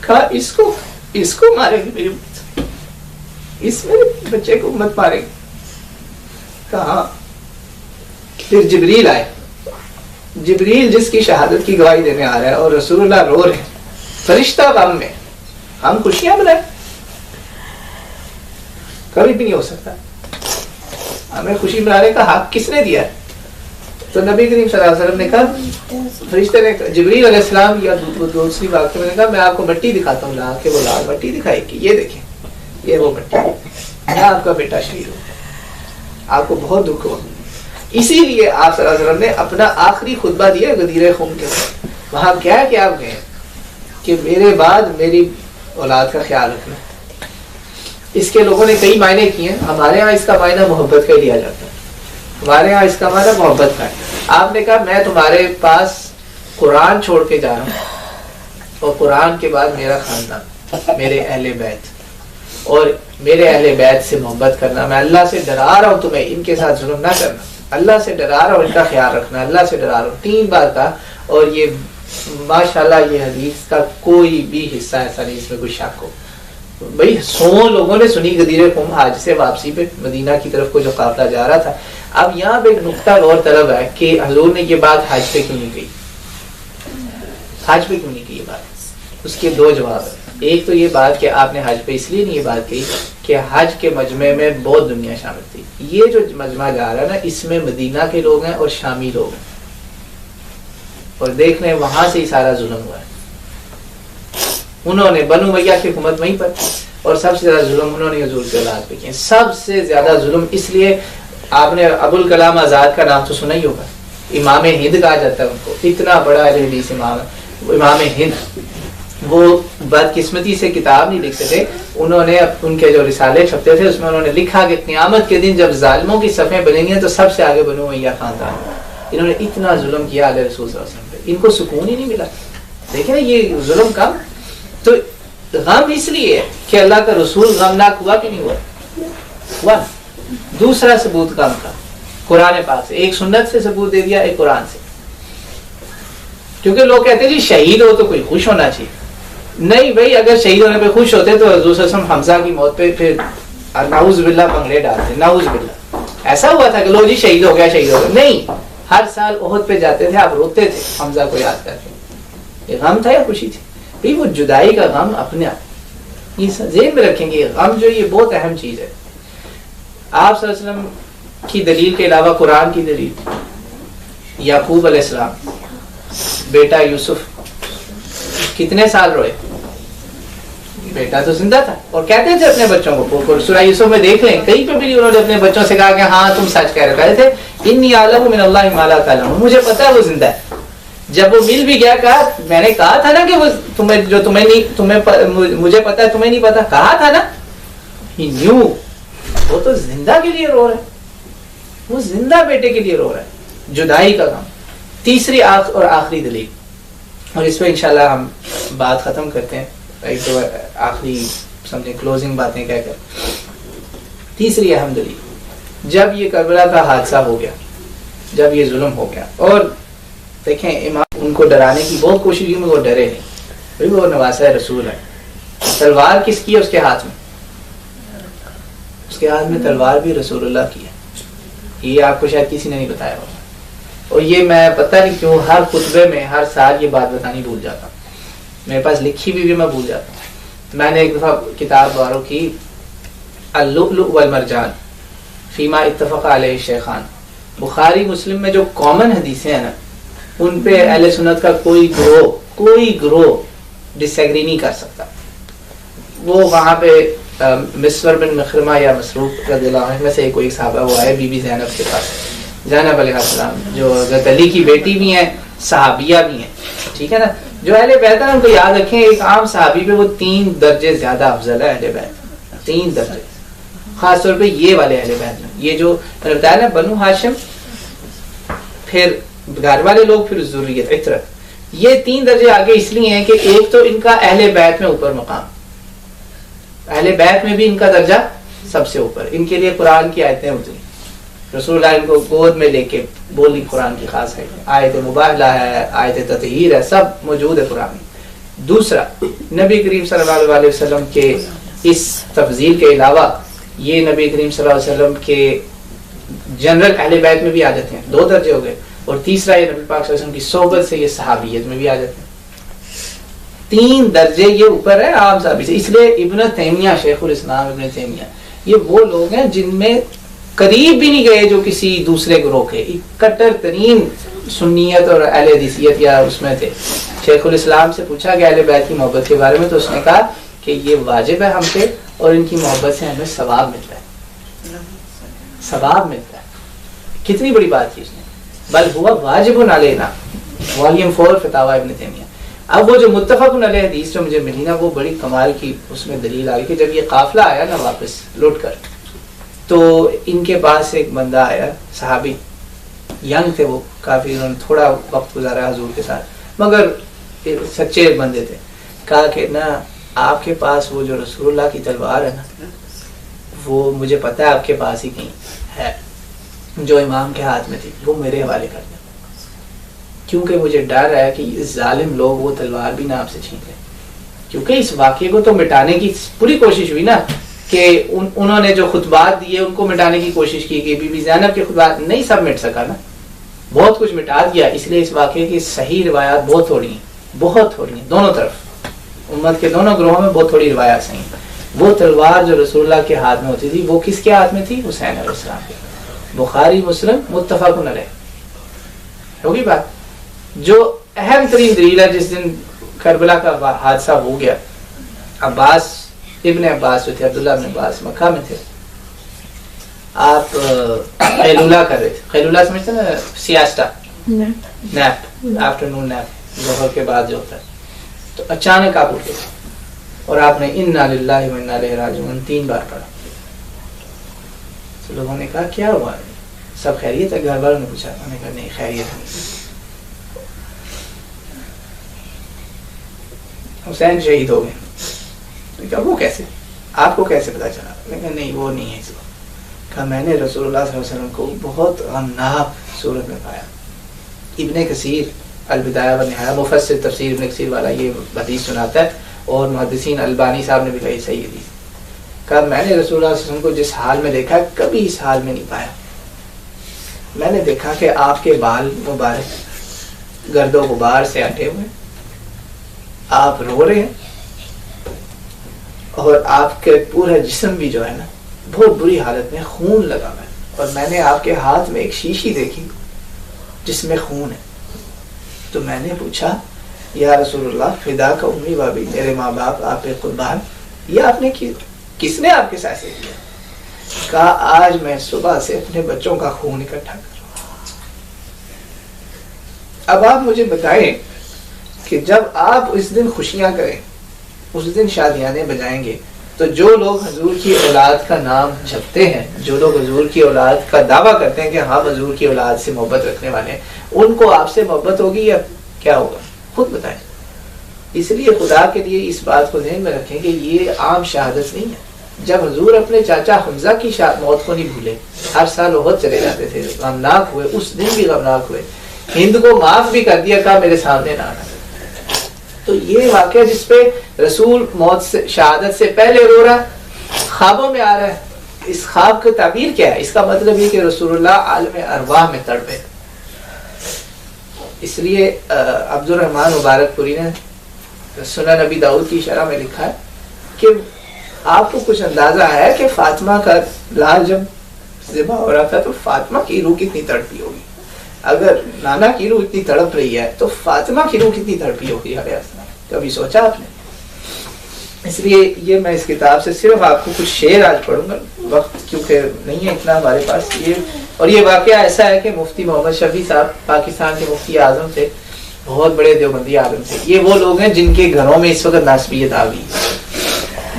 Speaker 1: کہا اس کو مارے گی میری امت, اس میرے بچے کو امت مارے گی. کہا پھر جبریل آئے, جبریل جس کی شہادت کی گواہی دینے آ رہا ہے اور رسول اللہ رو رہے ہیں, فرشتہ غم میں, ہم خوشیاں منائیں, کبھی بھی نہیں ہو سکتا. ہمیں خوشی منانے کا حق کس نے دیا ہے؟ تو نبی کریم صلی اللہ علیہ وسلم نے کہا, فرشتے نے جبریل علیہ السلام یا دوسری بات میں نے کہا میں آپ کو مٹی دکھاتا ہوں, لا کے وہ لال مٹی دکھائی کہ یہ دیکھیں, یہ وہ مٹی, میں آپ کا بیٹا شہید ہو, آپ کو بہت دکھ ہوا. اسی لیے آپ صلی اللہ علیہ وسلم نے اپنا آخری خطبہ دیا غدیر خون کے بعد. وہاں کیا کہ آپ گئے کہ میرے بعد میری اولاد کا خیال رکھنا. اس کے لوگوں نے کئی معنی کیے ہیں, ہمارے ہاں اس کا معنی محبت کا ہی لیا جاتا ہے, ہمارے ہاں اس کا معنی محبت کا ہے. آپ نے کہا میں تمہارے پاس قرآن چھوڑ کے جا رہا ہوں, اور قرآن کے بعد میرا خاندان, میرے اہل بیت, اور میرے اہل بیت سے محبت کرنا. میں اللہ سے ڈرا رہا ہوں تمہیں ان کے ساتھ ظلم نہ کرنا, اللہ سے ڈرا رہا ہوں ان کا خیال رکھنا, اللہ سے ڈرا رہا ہوں. 3 بار کہا, اور یہ ماشاءاللہ یہ حدیث کا کوئی بھی حصہ ایسا نہیں اس میں کوئی شک ہو. بھئی 100 لوگوں نے سنی غدیر خم حج سے واپسی پہ مدینہ کی طرف کو جو قافلہ جا رہا تھا. اب یہاں پہ ایک نقطہ غور طلب ہے کہ حضور نے یہ بات حج پہ کیوں نہیں کہی, حج پہ کیوں نہیں کی یہ بات؟ اس کے 2 جواب ہیں. ایک تو یہ بات کہ آپ نے حج پہ اس لیے نہیں یہ بات کہی کہ حج کے مجمع میں بہت دنیا شامل تھی. یہ جو مجمع جا رہا ہے نا, اس میں مدینہ کے لوگ ہیں اور شامی لوگ ہیں, اور دیکھ رہے ہیں وہاں سے ہی سارا ظلم ہوا ہے. انہوں نے بنو امیہ کی حکومت وہیں پر, اور سب سے زیادہ ظلم انہوں نے حضور کے اولاد پہ کیے. سب سے زیادہ ظلم اس لیے, آپ نے ابوالکلام آزاد کا نام تو سنا ہی ہوگا, امام ہند کہا جاتا ہے ان کو, اتنا بڑا حدیث امام ہند. وہ بدقسمتی سے کتاب نہیں لکھ سکے, انہوں نے ان کے جو رسالے چھپتے تھے اس میں انہوں نے لکھا کہ قیامت کے دن جب ظالموں کی صفیں بنیں گی تو سب سے آگے بنو امیہ خاندان. انہوں نے اتنا ظلم کیا علیہ رسول صلی اللہ علیہ وسلم پہ, ان کو سکون ہی نہیں ملا. دیکھیں نا یہ ظلم کم. تو غم اس لیے کہ اللہ کا رسول غمناک ہوا کہ نہیں ہوا. دوسرا ثبوت غم کا قرآن پاک سے, ایک سنت سے ثبوت دے دیا, ایک قرآن سے. کیونکہ لوگ کہتے ہیں جی شہید ہو تو کوئی خوش ہونا چاہیے. نہیں بھائی, اگر شہید ہونے پہ خوش ہوتے تو حضور صلی اللہ علیہ وسلم حمزہ کی موت پہ پھر نعوذ باللہ بنگلے ڈالتے. نعوذ باللہ ایسا ہوا تھا کہ لو جی شہید ہو گیا, شہید ہو گیا. نہیں, ہر سال احد پہ جاتے تھے, آپ روتے تھے حمزہ کو یاد کر کے. یہ غم تھا یا خوشی تھی؟ بھئی وہ جدائی کا غم اپنے آپ یہ ذہن میں رکھیں گے. غم جو یہ بہت اہم چیز ہے. آپ صلی اللہ علیہ وسلم کی دلیل کے علاوہ قرآن کی دلیل, یعقوب علیہ السلام بیٹا یوسف کتنے سال روئے, بیٹا تو زندہ تھا, اور کہتے تھے اپنے بچوں کو, سورہ یوسف میں دیکھ لیں کہیں پہ بھی انہوں نے اپنے بچوں سے کہا کہ ہاں تم سچ کہہ رہے تھے, انی اعلم من اللہ ما لا تعلمون, مجھے پتا ہے وہ زندہ ہے. جب وہ مل بھی گیا, کہا میں نے کہا تھا نا کہ وہ تمہیں جو تمہیں نہیں مجھے پتا ہے تمہیں نہیں پتا, کہا تھا نا. ہی نیو, وہ تو زندہ کے لیے رو رہا ہے, وہ زندہ بیٹے کے لیے رو رہا ہے. جدائی کا غم. تیسری اور آخری دلیل, اور اس پہ انشاءاللہ ہم بات ختم کرتے ہیں, ایک دو آخری سمجھیں کلوزنگ باتیں کہہ کر. تیسری اہم دلیل, جب یہ کربلا کا حادثہ ہو گیا, جب یہ ظلم ہو گیا. اور دیکھیں امام ان کو ڈرانے کی بہت کوشش کی مگر وہ ڈرے نہیں. بھائی وہ نواسہ رسول ہے. تلوار کس کی ہے اس کے ہاتھ میں؟ اس کے ہاتھ میں تلوار بھی رسول اللہ کی ہے. یہ آپ کو شاید کسی نے نہیں بتایا ہوگا. اور یہ میں پتہ نہیں کیوں ہر خطبے میں ہر سال یہ بات بتانی بھول جاتا ہوں. میرے پاس لکھی بھی میں بھول جاتا ہوں. میں نے ایک دفعہ کتاب بارو کی اللؤلؤ والمرجان فیما اتفق علیہ الشیخان. بخاری مسلم میں جو کامن حدیثیں ہیں نا ان پہ اہل سنت کا کوئی گروہ ڈس ایگری نہیں کر سکتا. وہ وہاں پہ مسور بن مخرمہ یا مسروق رضی اللہ عنہ میں سے کوئی صحابہ وہ آئے بی بی زینب کے پاس, زینب علیہ السلام جو حضرت علی کی بیٹی بھی ہیں صحابیہ بھی ہیں, ٹھیک ہے نا. جو اہل بیت ہے ان کو یاد رکھیں ایک عام صحابی پہ وہ 3 درجے زیادہ افضل ہے اہل بیت, 3 درجے, خاص طور پہ یہ والے اہل بیت میں. یہ جو میں نے بتایا نا بنو ہاشم پھر گھر والے لوگ پھر ذریت عطرت, یہ 3 درجے آگے اس لیے ہیں کہ ایک تو ان کا اہل بیت میں اوپر مقام, اہل بیت میں بھی ان کا درجہ سب سے اوپر. ان کے لیے قرآن کی آیتیں اتری, رسول اللہ ان کو گود میں لے کے بولی قرآن کی خاص ہے, آیت مباہلہ ہے, آیت تطہیر ہے, سب موجود ہے قرآن میں. دوسرا نبی کریم صلی اللہ علیہ وسلم کے اس تفضیل کے علاوہ یہ نبی کریم صلی اللہ علیہ وسلم کے جنرل اہل بیت میں بھی آ جاتے ہیں, 2 درجے ہو گئے. اور تیسرا یہ نبی پاک صلی اللہ علیہ وسلم کی صحبت سے یہ صحابیت میں بھی آ جاتے ہیں. 3 درجے یہ اوپر ہے عام صحابی سے. اس لیے ابن تیمیہ, شیخ الاسلام ابن تیمیہ, یہ وہ لوگ ہیں جن میں قریب بھی نہیں گئے جو کسی دوسرے گروہ کے کٹر ترین سنیت اور اہل حدیثیت یا اس میں تھے. شیخ الاسلام سے پوچھا کہ اہل بیت کی محبت کے بارے میں, تو اس نے کہا کہ یہ واجب ہے ہم پہ اور ان کی محبت سے ہمیں ثواب ملتا ہے, ثواب ملتا ہے. کتنی بڑی بات کی اس نے. بل ہوا واجب علینا, والیوم 4 فتاوی ابن تیمیہ. اب وہ جو متفق علیہ حدیث جو مجھے ملی نا وہ بڑی کمال کی اس میں دلیل آئی کہ جب یہ قافلہ آیا نا واپس لوٹ کر, تو ان کے پاس ایک بندہ آیا صحابی, ینگ تھے وہ کافی, انہوں نے تھوڑا وقت گزارا حضور کے ساتھ مگر سچے بندے تھے. کہا کہ نا آپ کے پاس وہ جو رسول اللہ کی تلوار ہے نا وہ مجھے پتہ ہے آپ کے پاس ہی کہیں ہے, جو امام کے ہاتھ میں تھی, وہ میرے حوالے کر دیں, کیونکہ مجھے ڈر ہے کہ اس ظالم لوگ وہ تلوار بھی نہ آپ سے چھین لیں. کیونکہ اس واقعے کو تو مٹانے کی پوری کوشش ہوئی نا کہ انہوں نے جو خطبات دیے ان کو مٹانے کی کوشش کی کہ بی بی زینب کے خطبات نہیں سب مٹ سکا نا, بہت کچھ مٹا دیا. اس لیے اس واقعے کی صحیح روایات بہت تھوڑی ہیں دونوں طرف, امت کے دونوں گروہوں میں بہت تھوڑی روایات صحیح ہیں. وہ تلوار جو رسول اللہ کے ہاتھ میں ہوتی تھی وہ کس کے ہاتھ میں تھی؟ حسین علیہ السلام کے. بخاری مسلم متفق علیہ ہوگی بات. جو اہم ترین دلیل ہے جس دن کربلا کا حادثہ ہو گیا, عباس ابن عباس جو تھے, عبداللہ ابن عباس مکہ میں تھے, آپ قیلولہ کر رہے تھے. قیلولہ سمجھتے نا, سیاسٹا, نیپ, آفٹرنون نیپ, ظہر کے بعد جو ہوتا ہے. تو اچانک آپ اٹھے اور آپ نے انا للہ و انا الیہ راجعون 3 بار پڑھا. تو لوگوں نے کہا کیا ہوا ہے, سب خیریت ہے؟ گھر والوں نے پوچھا, انہوں نے کہا نہیں خیریت نہیں. حسین شہید ہو گئے. کہا وہ کیسے, آپ کو کیسے پتا چلا؟ میں نے کہا نہیں وہ نہیں ہے اس وقت. کہا میں نے رسول اللہ صلی اللہ علیہ وسلم کو بہت غمناک صورت میں پایا. ابن کثیر البدایہ والنہایہ, مفسر تفسیر ابن کثیر والا یہ حدیث سناتا ہے, اور محدثین البانی صاحب نے بھی کہی صحیح حدیث. کہا میں نے رسول اللہ صلی اللہ علیہ وسلم کو جس حال میں دیکھا کبھی اس حال میں نہیں پایا. میں نے دیکھا کہ آپ کے بال مبارک گرد و غبار سے اٹے ہوئے, آپ رو رہے ہیں, اور آپ کے پورا جسم بھی جو ہے نا بہت بری حالت میں خون لگا ہوا ہے, اور میں نے آپ کے ہاتھ میں ایک شیشی دیکھی جس میں خون ہے. تو میں نے پوچھا یا رسول اللہ فدا کا امی بابی, میرے ماں باپ آپ پہ قربان, یہ آپ نے کس نے آپ کے ساتھ سے کیا؟ کہا آج میں صبح سے اپنے بچوں کا خون اکٹھا کر رہا ہوں. اب آپ مجھے بتائیں کہ جب آپ اس دن خوشیاں کریں, اس دن شادیاں بجائیں گے, تو جو لوگ حضور کی اولاد کا نام جپتے ہیں, جو لوگ حضور کی اولاد کا دعویٰ کرتے ہیں کہ ہم حضور کی اولاد سے محبت رکھنے والے ہیں, ان کو آپ سے محبت ہوگی یا کیا ہوگا؟ خود بتائیں. اس لیے خدا کے لیے اس بات کو ذہن میں رکھیں کہ یہ عام شہادت نہیں ہے. جب حضور اپنے چاچا حمزہ کی موت کو نہیں بھولے، ہر سال احد چلے جاتے تھے، غمناک ہوئے، اس دن بھی غمناک ہوئے، ہند کو معاف بھی کر دیا، کہا میرے سامنے نہ آنا۔ تو یہ واقعہ جس پہ رسول موت سے، شہادت سے پہلے رو رہا، خوابوں میں آ رہا ہے، اس خواب کا تعبیر کیا ہے؟ اس کا مطلب یہ کہ رسول اللہ عالم ارواح میں تڑپے۔ اس لیے عبد الرحمن مبارک پوری نے سنن نبی داؤد کی شرح میں لکھا ہے کہ آپ کو کچھ اندازہ ہے کہ فاطمہ کا لال جب ذبح ہو رہا تھا تو فاطمہ کی روح کتنی تڑپی ہوگی؟ اگر نانا کی روح اتنی تڑپ رہی ہے تو فاطمہ کی روح کتنی تڑپی ہوگی؟ کبھی سوچا آپ نے؟ اس لیے یہ میں اس کتاب سے صرف آپ کو کچھ شعر آج پڑھوں گا، وقت کیونکہ نہیں ہے اتنا ہمارے پاس۔ اور یہ واقعہ ایسا ہے کہ مفتی محمد شفیع صاحب پاکستان کے مفتی اعظم تھے، بہت بڑے دیوبندی عالم تھے۔ یہ وہ لوگ ہیں جن کے گھروں میں اس وقت ناسبیت آ گئی،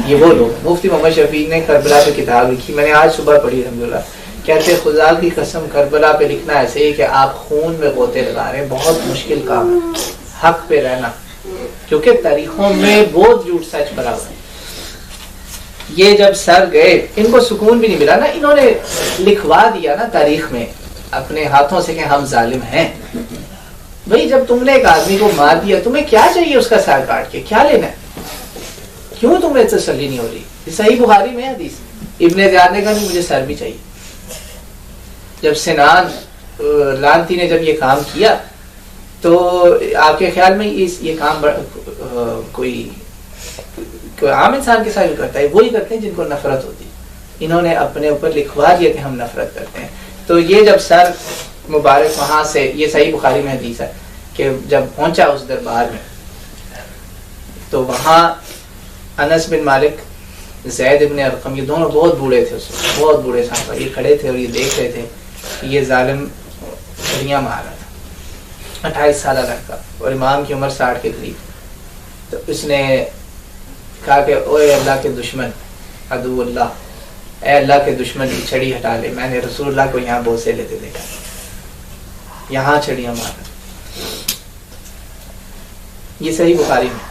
Speaker 1: یہ وہ لوگ۔ مفتی محمد شفیع نے کربلا پہ کتاب لکھی، میں نے آج صبح پڑھی الحمدللہ۔ کہتے خدا کی قسم کربلا پہ لکھنا ایسے ہی کہ آپ خون میں غوطے لگا رہے ہیں، بہت مشکل کام ہے حق پہ رہنا، کیونکہ تاریخوں میں بہت جھوٹ سچ بھرا ہوا ہے۔ یہ جب سر گئے، ان کو سکون بھی نہیں ملا نا، انہوں نے لکھوا دیا نا تاریخ میں اپنے ہاتھوں سے کہ ہم ظالم ہیں۔ بھئی جب تم نے ایک آدمی کو مار دیا، تمہیں کیا چاہیے اس کا سر کاٹ کے؟ کیا لینا ہے؟ کیوں تمہیں تسلی نہیں ہو رہی؟ صحیح بخاری میں حدیث، ابن زیاد نے کہا نہیں مجھے سر بھی چاہیے۔ جب سنان لانتی نے جب یہ کام کیا تو آپ کے خیال میں یہ کام کوئی عام انسان کے ساتھ کرتا ہے؟ وہی کرتے ہیں جن کو نفرت ہوتی ہے۔ انہوں نے اپنے اوپر لکھوا دیا کہ ہم نفرت کرتے ہیں۔ تو یہ جب سر مبارک وہاں سے، یہ صحیح بخاری میں حدیث ہے کہ جب پہنچا اس دربار میں تو وہاں انس بن مالک، زید بن ارقم، یہ دونوں بہت بوڑھے تھے، اس وقت بہت بوڑھے صحابہ، یہ کھڑے تھے اور یہ دیکھ رہے تھے کہ یہ ظالم چھڑیاں مار رہا تھا، 28 سالہ لڑکا، اور امام کی عمر 60 کے قریب۔ تو اس نے کہا کہ اوے اللہ کے دشمن، عدو اللہ، اے اللہ کے دشمن کی چھڑی ہٹا لے، میں نے رسول اللہ کو یہاں بوسے لیتے دیکھا، یہاں چھڑیاں مار رہا۔ یہ صحیح بخاری میں۔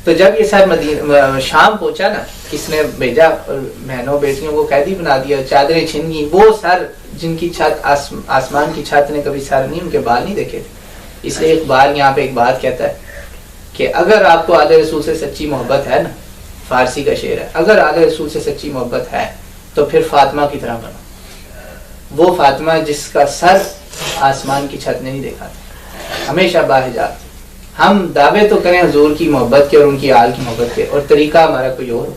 Speaker 1: تو جب یہ سر شام پہنچا نا، اس نے بھیجا اور بہنوں بیٹیوں کو قیدی بنا دیا، چادریں چھن گئی۔ وہ سر جن کی چھت آسمان کی چھت نے کبھی سر نہیں، ان کے بال نہیں دیکھے تھے۔ اس لیے اقبال یہاں پہ ایک بات کہتا ہے کہ اگر آپ کو آل رسول سے سچی محبت ہے نا، فارسی کا شعر ہے، اگر آل رسول سے سچی محبت ہے تو پھر فاطمہ کی طرح بنو، وہ فاطمہ جس کا سر آسمان کی چھت نے نہیں دیکھا تھا، ہمیشہ باحجاب۔ ہم دعوے تو کریں حضور کی محبت کے اور ان کی آل کی محبت کے، اور طریقہ ہمارا کوئی اور ہو،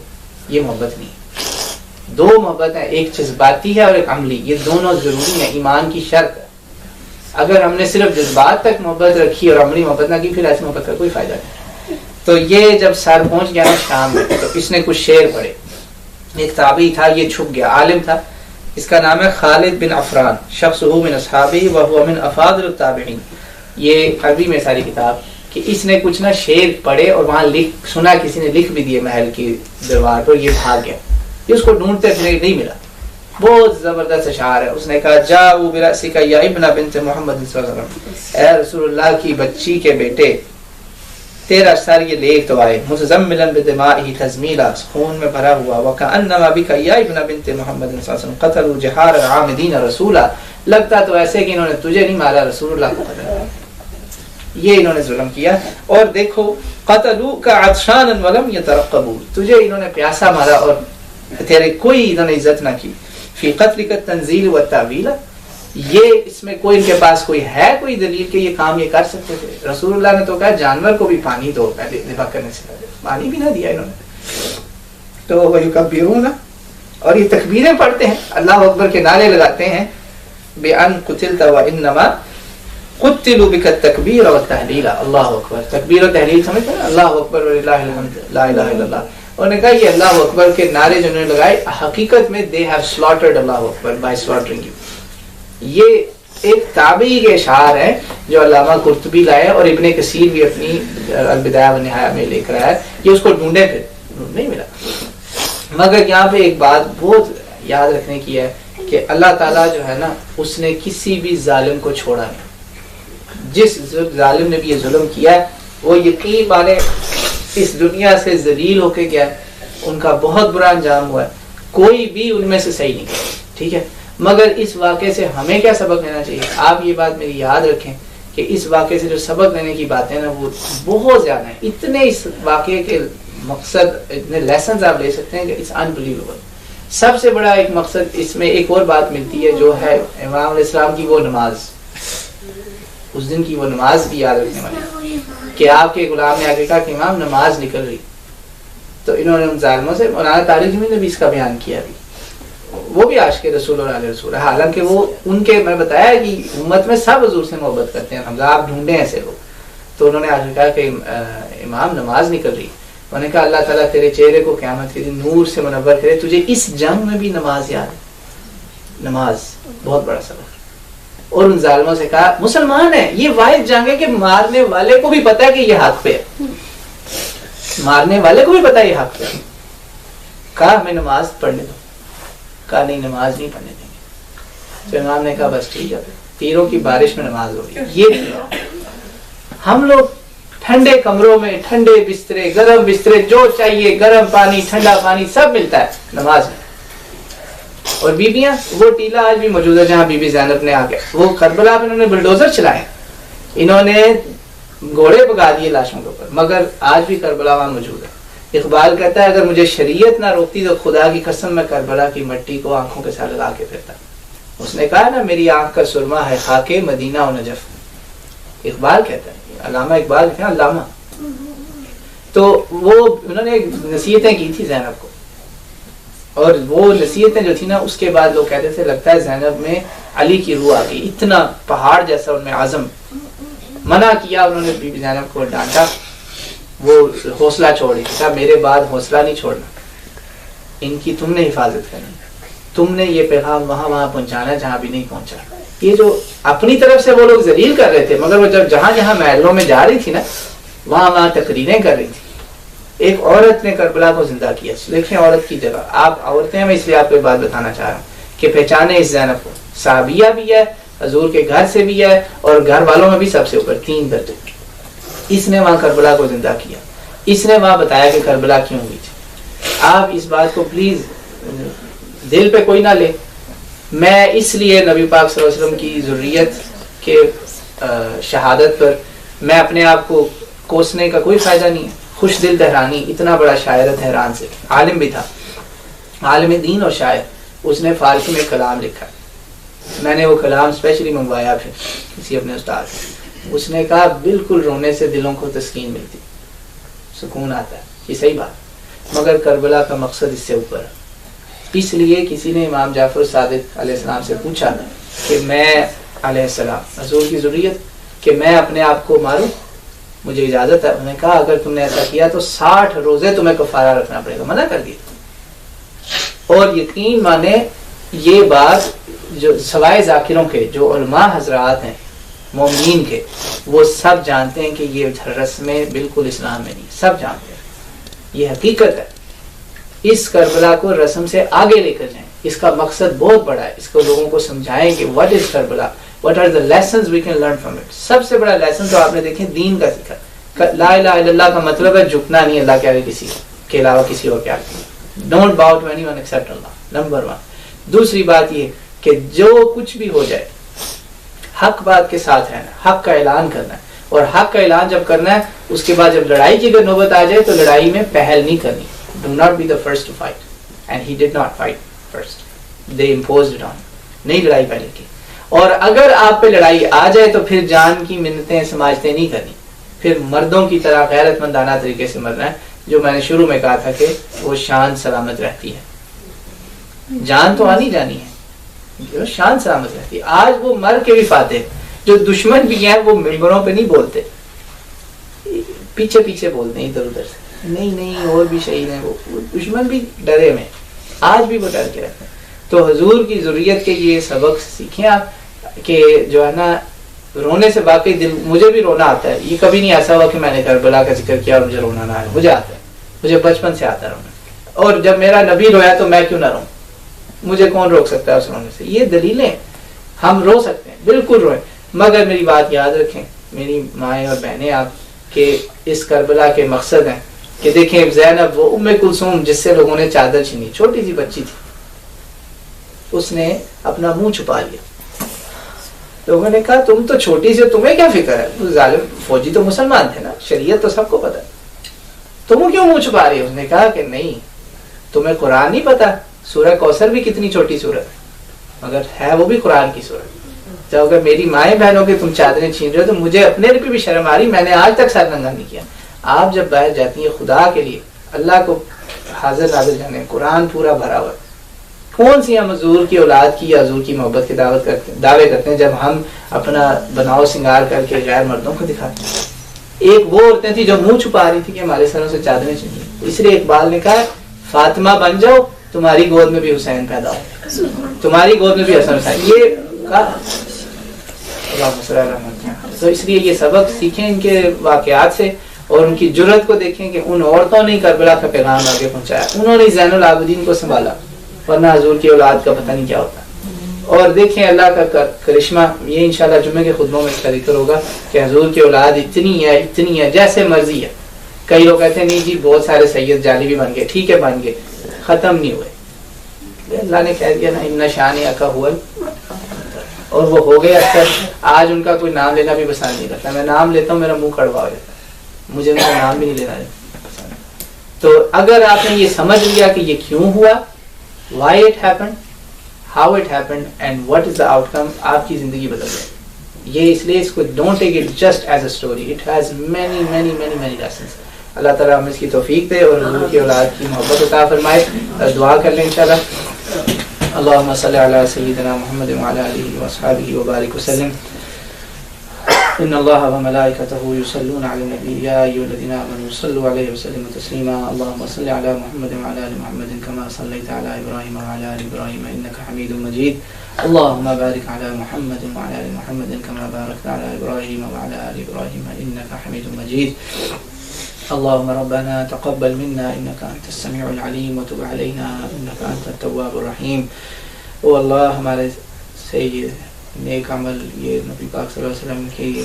Speaker 1: یہ محبت نہیں۔ دو محبت ہیں، ایک جذباتی ہے اور ایک عملی، یہ دونوں ضروری ہیں، ایمان کی شرط ہے۔ اگر ہم نے صرف جذبات تک محبت رکھی اور عملی محبت نہ کی، پھر ایسی محبت کا کوئی فائدہ نہیں۔ تو یہ جب سر پہنچ گیا نا شام میں، تو اس نے کچھ شعر پڑھے۔ ایک تابعی تھا، یہ چھپ گیا، عالم تھا، اس کا نام ہے خالد بن عفران، شخص من اصحابہ وهو من افاضل التابعین۔ یہ عربی میں ساری کتاب کہ اس نے کچھ نہ شعر پڑھے اور وہاں سنا، کسی نے لکھ بھی دیے محل کی دربار پر، یہ بھاگ گیا، یہ اس کو ڈھونڈتے پھر نہیں ملا۔ بہت زبردست اشعار ہے۔ اس نے کہا جاؤ برأسک یا ابن بنت محمد صلی اللہ علیہ وسلم، اے رسول اللہ کی بچی کے بیٹے، تیرا سر یہ لے تو آئے، متزملا بدمائه تزمیلا، خون میں بھرا ہوا، وکأنما بک یا ابن بنت محمد صلی اللہ علیہ وسلم قتلوا جحارا عامدین رسولا، لگتا تو ایسے کہ انہوں نے تجھے نہیں مارا، رسول اللہ کو قتل کیا، یہ انہوں نے ظلم کیا۔ اور دیکھو قتلوک عطشانا ولم یترقبوا، تجھے انہوں نے پیاسا مارا اور تیرے کوئی انہوں نے عزت نہ کی۔ فی قتلک التنزیل والتعویل، یہ اس میں کوئی ان کے پاس کوئی ہے کوئی دلیل کہ یہ کام یہ کر سکتے تھے؟ رسول اللہ نے تو کہا جانور کو بھی پانی دو پہلے ذبح کرنے سے پہلے، پانی بھی نہ دیا انہوں نے۔ تو وَيُكَبِّرُونَ، اور یہ تکبیریں پڑھتے ہیں، اللہ اکبر کے نعرے لگاتے ہیں، بِأَن قُتِلْتَ وَإِنَّمَا قُتِلُوا بِكَ التَّكْبِيرَ وَالتَّحْلِيلَ، اللہ اکبر، تکبیر و تحلیل سمجھتے ہیں، اللہ اکبر وَلِلَّهِ الْحَمْدُ لَا الَّهَ إِلَّا اللَّهُ۔ انہوں نے کہا یہ اللہ اکبر کے نعرے جو انہوں نے لگائے، حقیقت میں they have slaughtered Allah Akbar by slaughtering you۔ یہ ایک تابعی کے اشعار ہیں جو علامہ قرطبی لائے اور ابن کثیر بھی اپنی البدایہ والنہایہ میں لے کر آیا، یہ اس کو ڈھونڈے پھر نہیں ملا۔ مگر یہاں پہ ایک بات بہت یاد رکھنے کی ہے کہ اللہ تعالیٰ جو ہے نا، اس نے کسی بھی ظالم کو چھوڑا نہیں۔ جس ظالم نے بھی یہ ظلم کیا ہے وہ یقین مانے اس دنیا سے ذلیل ہو کے گیا ہے، ان کا بہت برا انجام ہوا ہے، کوئی بھی ان میں سے صحیح نہیں کرتا. ٹھیک ہے, مگر اس واقعے سے ہمیں کیا سبق لینا چاہیے؟ آپ یہ بات میری یاد رکھیں کہ اس واقعے سے جو سبق لینے کی باتیں نا وہ بہت زیادہ ہیں. اتنے اس واقعے کے مقصد, اتنے لیسنز آپ لے سکتے ہیں کہ اٹس انبلیویبل. سب سے بڑا ایک مقصد اس میں ایک اور بات ملتی ہے جو ہے امام علیہ السلام کی وہ نماز, اس دن کی وہ نماز بھی یاد رکھنے والی کہ آپ کے غلام نے آگے کہا کہ امام نماز نکل رہی, تو انہوں نے ان ظالموں سے, مولانا طارق جمیل نے بھی اس کا بیان کیا بھی, وہ بھی عاشق رسول اور آل رسول ہے, حالانکہ وہ ان کے, میں بتایا کہ امت میں سب حضور سے محبت کرتے ہیں, حمزہ آپ ڈھونڈے ایسے لوگ. تو انہوں نے آگے کہا کہ امام نماز نکل رہی. انہوں نے کہا اللہ تعالیٰ تیرے چہرے کو قیامت کے دن نور سے منور کرے, تجھے اس جنگ میں بھی نماز یاد ہے. نماز بہت بڑا سبق. اور ان ظالموں سے کہا مسلمان ہے, یہ واحد جنگ ہے کہ مارنے والے کو بھی پتا ہے کہ یہ حق پہ ہے, مارنے والے کو بھی پتا ہے یہ حق پہ ہے. کہا ہمیں نماز پڑھنے دو. کہا نہیں نماز نہیں پڑھنے دیں گے. تو امام نے کہا بس ٹھیک ہے, تیروں کی بارش میں نماز ہو رہی. یہ ہم لوگ ٹھنڈے کمروں میں, ٹھنڈے بسترے, گرم بسترے, جو چاہیے گرم پانی, ٹھنڈا پانی سب ملتا ہے نماز میں. اور بیویاں, وہ ٹیلا آج بھی موجود ہے جہاں بی بی زینب نے آ کے, وہ کربلا پہ انہوں نے بلڈوزر چلائے, انہوں نے گھوڑے بگا دیے لاشوں کے اوپر, مگر آج بھی کربلا وہاں موجود ہے. اقبال کہتا ہے اگر مجھے شریعت نہ روکتی تو خدا کی قسم میں کربلا کی مٹی کو آنکھوں کے ساتھ لگا کے پھرتا. اس نے کہا نا میری آنکھ کا سرما ہے خاک مدینہ و نجف. اقبال کہتا ہے, علامہ اقبال ہے علامہ. تو وہ انہوں نے نصیحتیں کی تھی زینب کو, اور وہ نصیحتیں جو تھی نا اس کے بعد لوگ کہتے تھے لگتا ہے زینب میں علی کی روح آ گئی, اتنا پہاڑ جیسا ان میں عزم. منع کیا انہوں نے بی بی زینب کو, ڈانٹا, وہ حوصلہ چھوڑی, کہا میرے بعد حوصلہ نہیں چھوڑنا, ان کی تم نے حفاظت کرنی, تم نے یہ پیغام وہاں پہنچانا جہاں بھی نہیں پہنچا. یہ جو اپنی طرف سے وہ لوگ ذلیل کر رہے تھے, مگر وہ جب جہاں جہاں محلوں میں جا رہی تھی نا وہاں تقریریں کر رہی تھی. ایک عورت نے کربلا کو زندہ کیا. دیکھیں عورت کی جگہ, آپ عورتیں ہیں, میں اس لیے آپ کو ایک بات بتانا چاہ رہا ہوں کہ پہچانے اس زینب کو, صحابیہ بھی ہے, حضور کے گھر سے بھی ہے, اور گھر والوں میں بھی سب سے اوپر 3 درجے. اس نے وہاں کربلا کو زندہ کیا, اس نے وہاں بتایا کہ کربلا کیوں ہوئی تھی. آپ اس بات کو پلیز دل پہ کوئی نہ لے. میں اس لیے نبی پاک صلی اللہ علیہ وسلم کی ذریت کے شہادت پر میں اپنے آپ کو کوسنے کا کوئی فائدہ نہیں ہے. خوش دل تہرانی اتنا بڑا شاعر ہے تہران سے, عالم بھی تھا, عالم دین اور شاعر. اس نے فارسی میں کلام لکھا, میں نے وہ کلام اسپیشلی منگوایا پھر کسی اپنے استاد سے. اس نے کہا بالکل رونے سے دلوں کو تسکین ملتی, سکون آتا ہے, یہ صحیح بات, مگر کربلا کا مقصد اس سے اوپر ہے. اس لیے کسی نے امام جعفر صادق علیہ السلام سے پوچھا کہ میں علیہ السلام حضور کی ذریت کہ میں اپنے آپ کو ماروں, مجھے اجازت ہے؟ انہوں نے کہا اگر تم نے ایسا کیا تو 60 روزے تمہیں کفارہ رکھنا پڑے گا. منع کر دیا. اور یقین مانے یہ بات جو سوائے ذاکروں کے جو علماء حضرات ہیں مومنین کے, وہ سب جانتے ہیں کہ یہ رسمیں بالکل اسلام میں نہیں, سب جانتے ہیں, یہ حقیقت ہے. اس کربلا کو رسم سے آگے لے کر جائیں, اس کا مقصد بہت بڑا ہے. اس کو لوگوں کو سمجھائیں کہ what is Karbala, what are the lessons we can learn from it. سب سے بڑا لیسن تو آپ نے دیکھیں دین کا سیکھا. لا الہ الا اللہ کا مطلب ہے جھکنا نہیں اللہ کے آگے کسی کے علاوہ کسی اور کے آگے. Don't bow to anyone except Allah. Number 1. دوسری بات یہ کہ جو کچھ بھی ہو جائے حق بات کے ساتھ رہنا, حق کا اعلان کرنا ہے, اور حق کا اعلان جب کرنا ہے اس کے بعد جب لڑائی کی اگر نوبت آ جائے تو لڑائی میں پہل نہیں کرنی. Do not be the first to fight. And he did not fight first. They imposed it on him. نہیں لڑائی پہلے کی. اور اگر آپ پہ لڑائی آ جائے تو پھر جان کی منتیں سماجتیں نہیں کرنی, پھر مردوں کی طرح غیرت مندانہ طریقے سے مرنا ہے, جو میں نے شروع میں کہا تھا کہ وہ شان سلامت رہتی ہے. جان تو آنی جانی ہے, شان سلامت رہتی ہے. آج وہ مر کے بھی فاتح, جو دشمن بھی ہیں وہ ممبروں پہ نہیں بولتے, پیچھے پیچھے بولتے ہیں ادھر ادھر سے, نہیں اور بھی شہید ہیں, وہ دشمن بھی ڈرے میں, آج بھی وہ ڈر کے رہتے ہیں. تو حضور کی ذریت کے یہ سبق سیکھیں آپ کہ جو ہے نا رونے سے باقی دل, مجھے بھی رونا آتا ہے. یہ کبھی نہیں ایسا ہوا کہ میں نے کربلا کا ذکر کیا اور مجھے رونا نہ آیا, مجھے آتا ہے, مجھے بچپن سے آتا ہے رونا. اور جب میرا نبی رویا تو میں کیوں نہ روں, مجھے کون روک سکتا ہے اس رونے سے. یہ دلیلیں, ہم رو سکتے ہیں, بالکل روئیں, مگر میری بات یاد رکھیں میری مائیں اور بہنیں آپ, کہ اس کربلا کے مقصد ہیں کہ دیکھیں زینب وہ ام کلثوم جس سے لوگوں نے چادر چھینی, چھوٹی سی بچی تھی, اس نے اپنا منہ چھپا لیا. لوگوں نے کہا تم تو چھوٹی سے, تمہیں کیا فکر ہے؟ ظالم فوجی تو مسلمان تھے نا, شریعت تو سب کو پتا, تم کیوں منہ چھپا رہی ہو؟ اس نے کہا کہ نہیں, تمہیں قرآن نہیں پتا, سورہ کوثر بھی کتنی چھوٹی سورت ہے مگر ہے وہ بھی قرآن کی سورت. جب اگر میری مائیں بہنوں کی تم چادریں چھین رہے ہو تو مجھے اپنے پہ بھی شرم آ رہی, میں نے آج تک سر ننگا نہیں کیا. آپ جب باہر جاتی ہیں خدا کے لیے, اللہ کو حاضر ناظر جانے, قرآن پورا بھرا ہوا ہے, کون سی ہم حضور کی اولاد کی یا حضور کی محبت کی دعوت کرتے ہیں, دعوے کرتے ہیں جب ہم اپنا بناؤ سنگار کر کے غیر مردوں کو دکھاتے ہیں. ایک وہ عورتیں تھیں جو منہ چھپا رہی تھی کہ ہمارے سروں سے چادریں چھین. اس لیے اقبال نے کہا فاطمہ بن جاؤ, تمہاری گود میں بھی حسین پیدا ہو, تمہاری گود میں بھی حسن حسین. یہ کہا. تو اس لیے یہ سبق سیکھیں ان کے واقعات سے, اور ان کی جرت کو دیکھیں کہ ان عورتوں نے کربلا کا پیغام آگے پہنچایا, انہوں نے زین العابدین کو سنبھالا, ورنہ حضور کی اولاد کا پتہ نہیں کیا ہوتا. اور دیکھیں اللہ کا کرشمہ, یہ انشاءاللہ جمعے کے خطبوں میں ذکر ہوگا کہ حضور کی اولاد اتنی ہے جیسے مرضی ہے. کئی لوگ کہتے ہیں نہیں جی بہت سارے سید جعلی بھی بن گئے, ٹھیک ہے بن گئے, ختم نہیں ہوئے. اللہ نے کہہ دیا نا ان شان کا ہوا, اور وہ ہو گئے. اکثر آج ان کا کوئی نام لینا بھی پسند نہیں کرتا, میں نام لیتا ہوں میرا منہ کڑوا ہو جاتا ہے, مجھے ان کا نام بھی نہیں لینا پسند. تو اگر آپ نے یہ سمجھ لیا کہ یہ کیوں ہوا, why it happened, how it happened and what is the outcome, آپ کی زندگی بدل جائے. یہ اس لیے اس کو don't take it just as a story, it has many lessons. اللہ تعالیٰ ہمیں اس کی توفیق دے اور حضور کی اولاد کی محبت عطا فرمائے. دعا کر لیں انشاءاللہ. اللهم صل على سيدنا محمد وعلى آله وأصحابه وبارك وسلم. إن الله وملائكته يصلون على النبي يا أيها الذين آمنوا صلوا عليه وسلموا تسليما. اللهم صل على محمد وعلى آل محمد كما صليت على إبراهيم وعلى آل إبراهيم إنك حميد مجيد. اللهم بارك على محمد وعلى آل محمد كما باركت على إبراهيم وعلى آل إبراهيم إنك حميد مجيد. اللهم ربنا تقبل منا إنك أنت السميع العليم وتب علينا إنك أنت التواب الرحيم. او اللہ ہمارے سے یہ نیک عمل, یہ نبی پاک صلی اللہ علیہ وسلم کی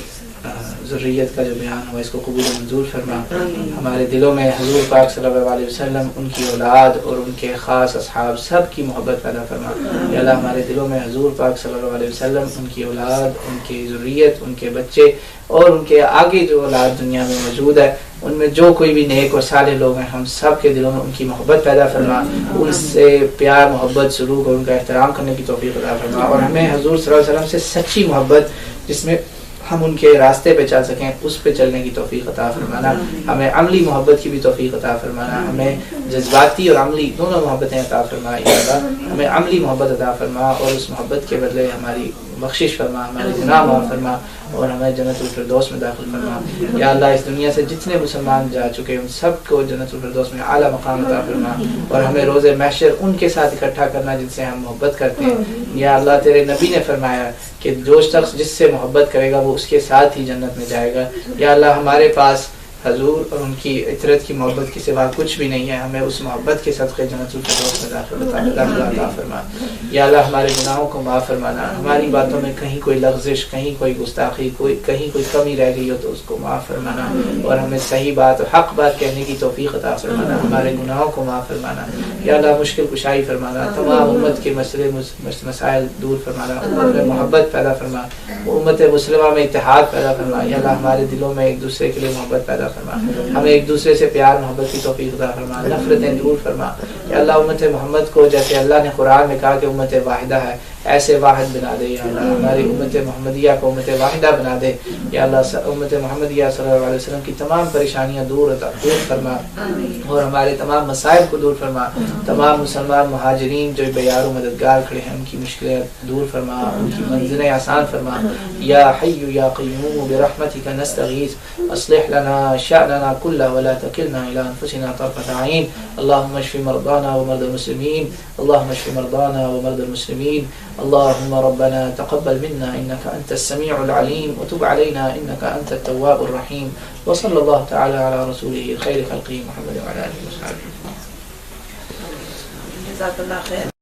Speaker 1: ذریت کا جو بیان ہوا, اس کو قبول و منظور فرما. ہمارے دلوں میں حضور پاک صلی اللہ علیہ وسلم, ان کی اولاد اور ان کے خاص اصحاب سب کی محبت پیدا فرما. یا اللہ ہمارے دلوں میں حضور پاک صلی اللہ علیہ وسلم, ان کی اولاد, ان کی ذریت, ان کے بچے اور ان کے آگے جو اولاد دنیا میں موجود ہے, ان میں جو کوئی بھی نیک اور صالح لوگ ہیں, ہم سب کے دلوں میں ان کی محبت پیدا فرما. ان سے پیار محبت سلوک اور ان کا احترام کرنے کی توفیق عطا فرما. اور ہمیں حضور صلی اللہ علیہ وسلم سے سچی محبت, جس میں ہم ان کے راستے پہ چل سکیں, اس پہ چلنے کی توفیق عطا فرمانا. ہمیں عملی محبت کی بھی توفیق عطا فرمانا. ہمیں جذباتی اور عملی دونوں محبتیں عطا فرما. یا اللہ ہمیں عملی محبت عطا فرما, اور اس محبت کے بدلے ہماری بخشش فرما, ہمارے گناہ معاف فرما, اور ہمیں جنت الفردوس میں داخل فرما. یا اللہ اس دنیا سے جتنے مسلمان جا چکے ان سب کو جنت الفردوس میں اعلیٰ مقام عطا فرما, اور ہمیں روز محشر ان کے ساتھ اکٹھا کرنا جن سے ہم محبت کرتے ہیں. یا اللہ تیرے نبی نے فرمایا کہ جو شخص جس سے محبت کرے گا وہ اس کے ساتھ ہی جنت میں جائے گا. یا اللہ ہمارے پاس حضور اور ان کی عطرت کی محبت کے سوا کچھ بھی نہیں ہے, ہمیں اس محبت کے صدقے جنت الفردوس میں داخل عطا فرما. یا اللہ ہمارے گناہوں کو معاف فرمانا. ہماری باتوں میں کہیں کوئی لغزش, کہیں کوئی گستاخی, کہیں کوئی کمی رہ گئی ہو تو اس کو معاف فرمانا, اور ہمیں صحیح بات اور حق بات کہنے کی توفیق عطا فرمانا. ہمارے گناہوں کو معاف فرمانا. یا اللہ مشکل کشائی فرمانا, تمام امت کے مسئلے مسائل دور فرمانا, امت میں محبت پیدا فرما, امت مسلمہ میں اتحاد پیدا فرما. یا اللہ ہمارے دلوں میں ایک دوسرے کے لیے محبت پیدا فرما, ہمیں ایک دوسرے سے پیار محبت کی توفیق عطا فرما, نفرتیں دور فرما. یا اللہ امت محمد کو جیسے اللہ نے قرآن میں کہا کہ امت واحدہ ہے, ایسے واحد بنا دے. یا اللہ ہماری امت محمدیہ کو امت واحدہ بنا دے. یا اللہ امت محمدیہ صلی اللہ علیہ وسلم کی تمام پریشانیاں دور فرما, اور ہمارے تمام مسائل کو دور فرما. تمام مسلمان مہاجرین جو بیار و مددگار کھڑے ہیں ان کی مشکلیں دور فرما, ان کی منزلیں آسان فرما. یا حی یا قیوم برحمتک نستغیث اصلح لنا شأننا كله ولا تكلنا إلى أنفسنا طرفة عين. اللهم اشف مرضانا ومرضى المسلمين, اللهم اشف مرضانا ومرضى المسلمين. اللهم ربنا تقبل منا إنك أنت السميع العليم وتب علينا إنك أنت التواب الرحيم. وصلى الله تعالى على رسوله خير خلقه محمد وعلى آله وصحبه. جزاك الله خير.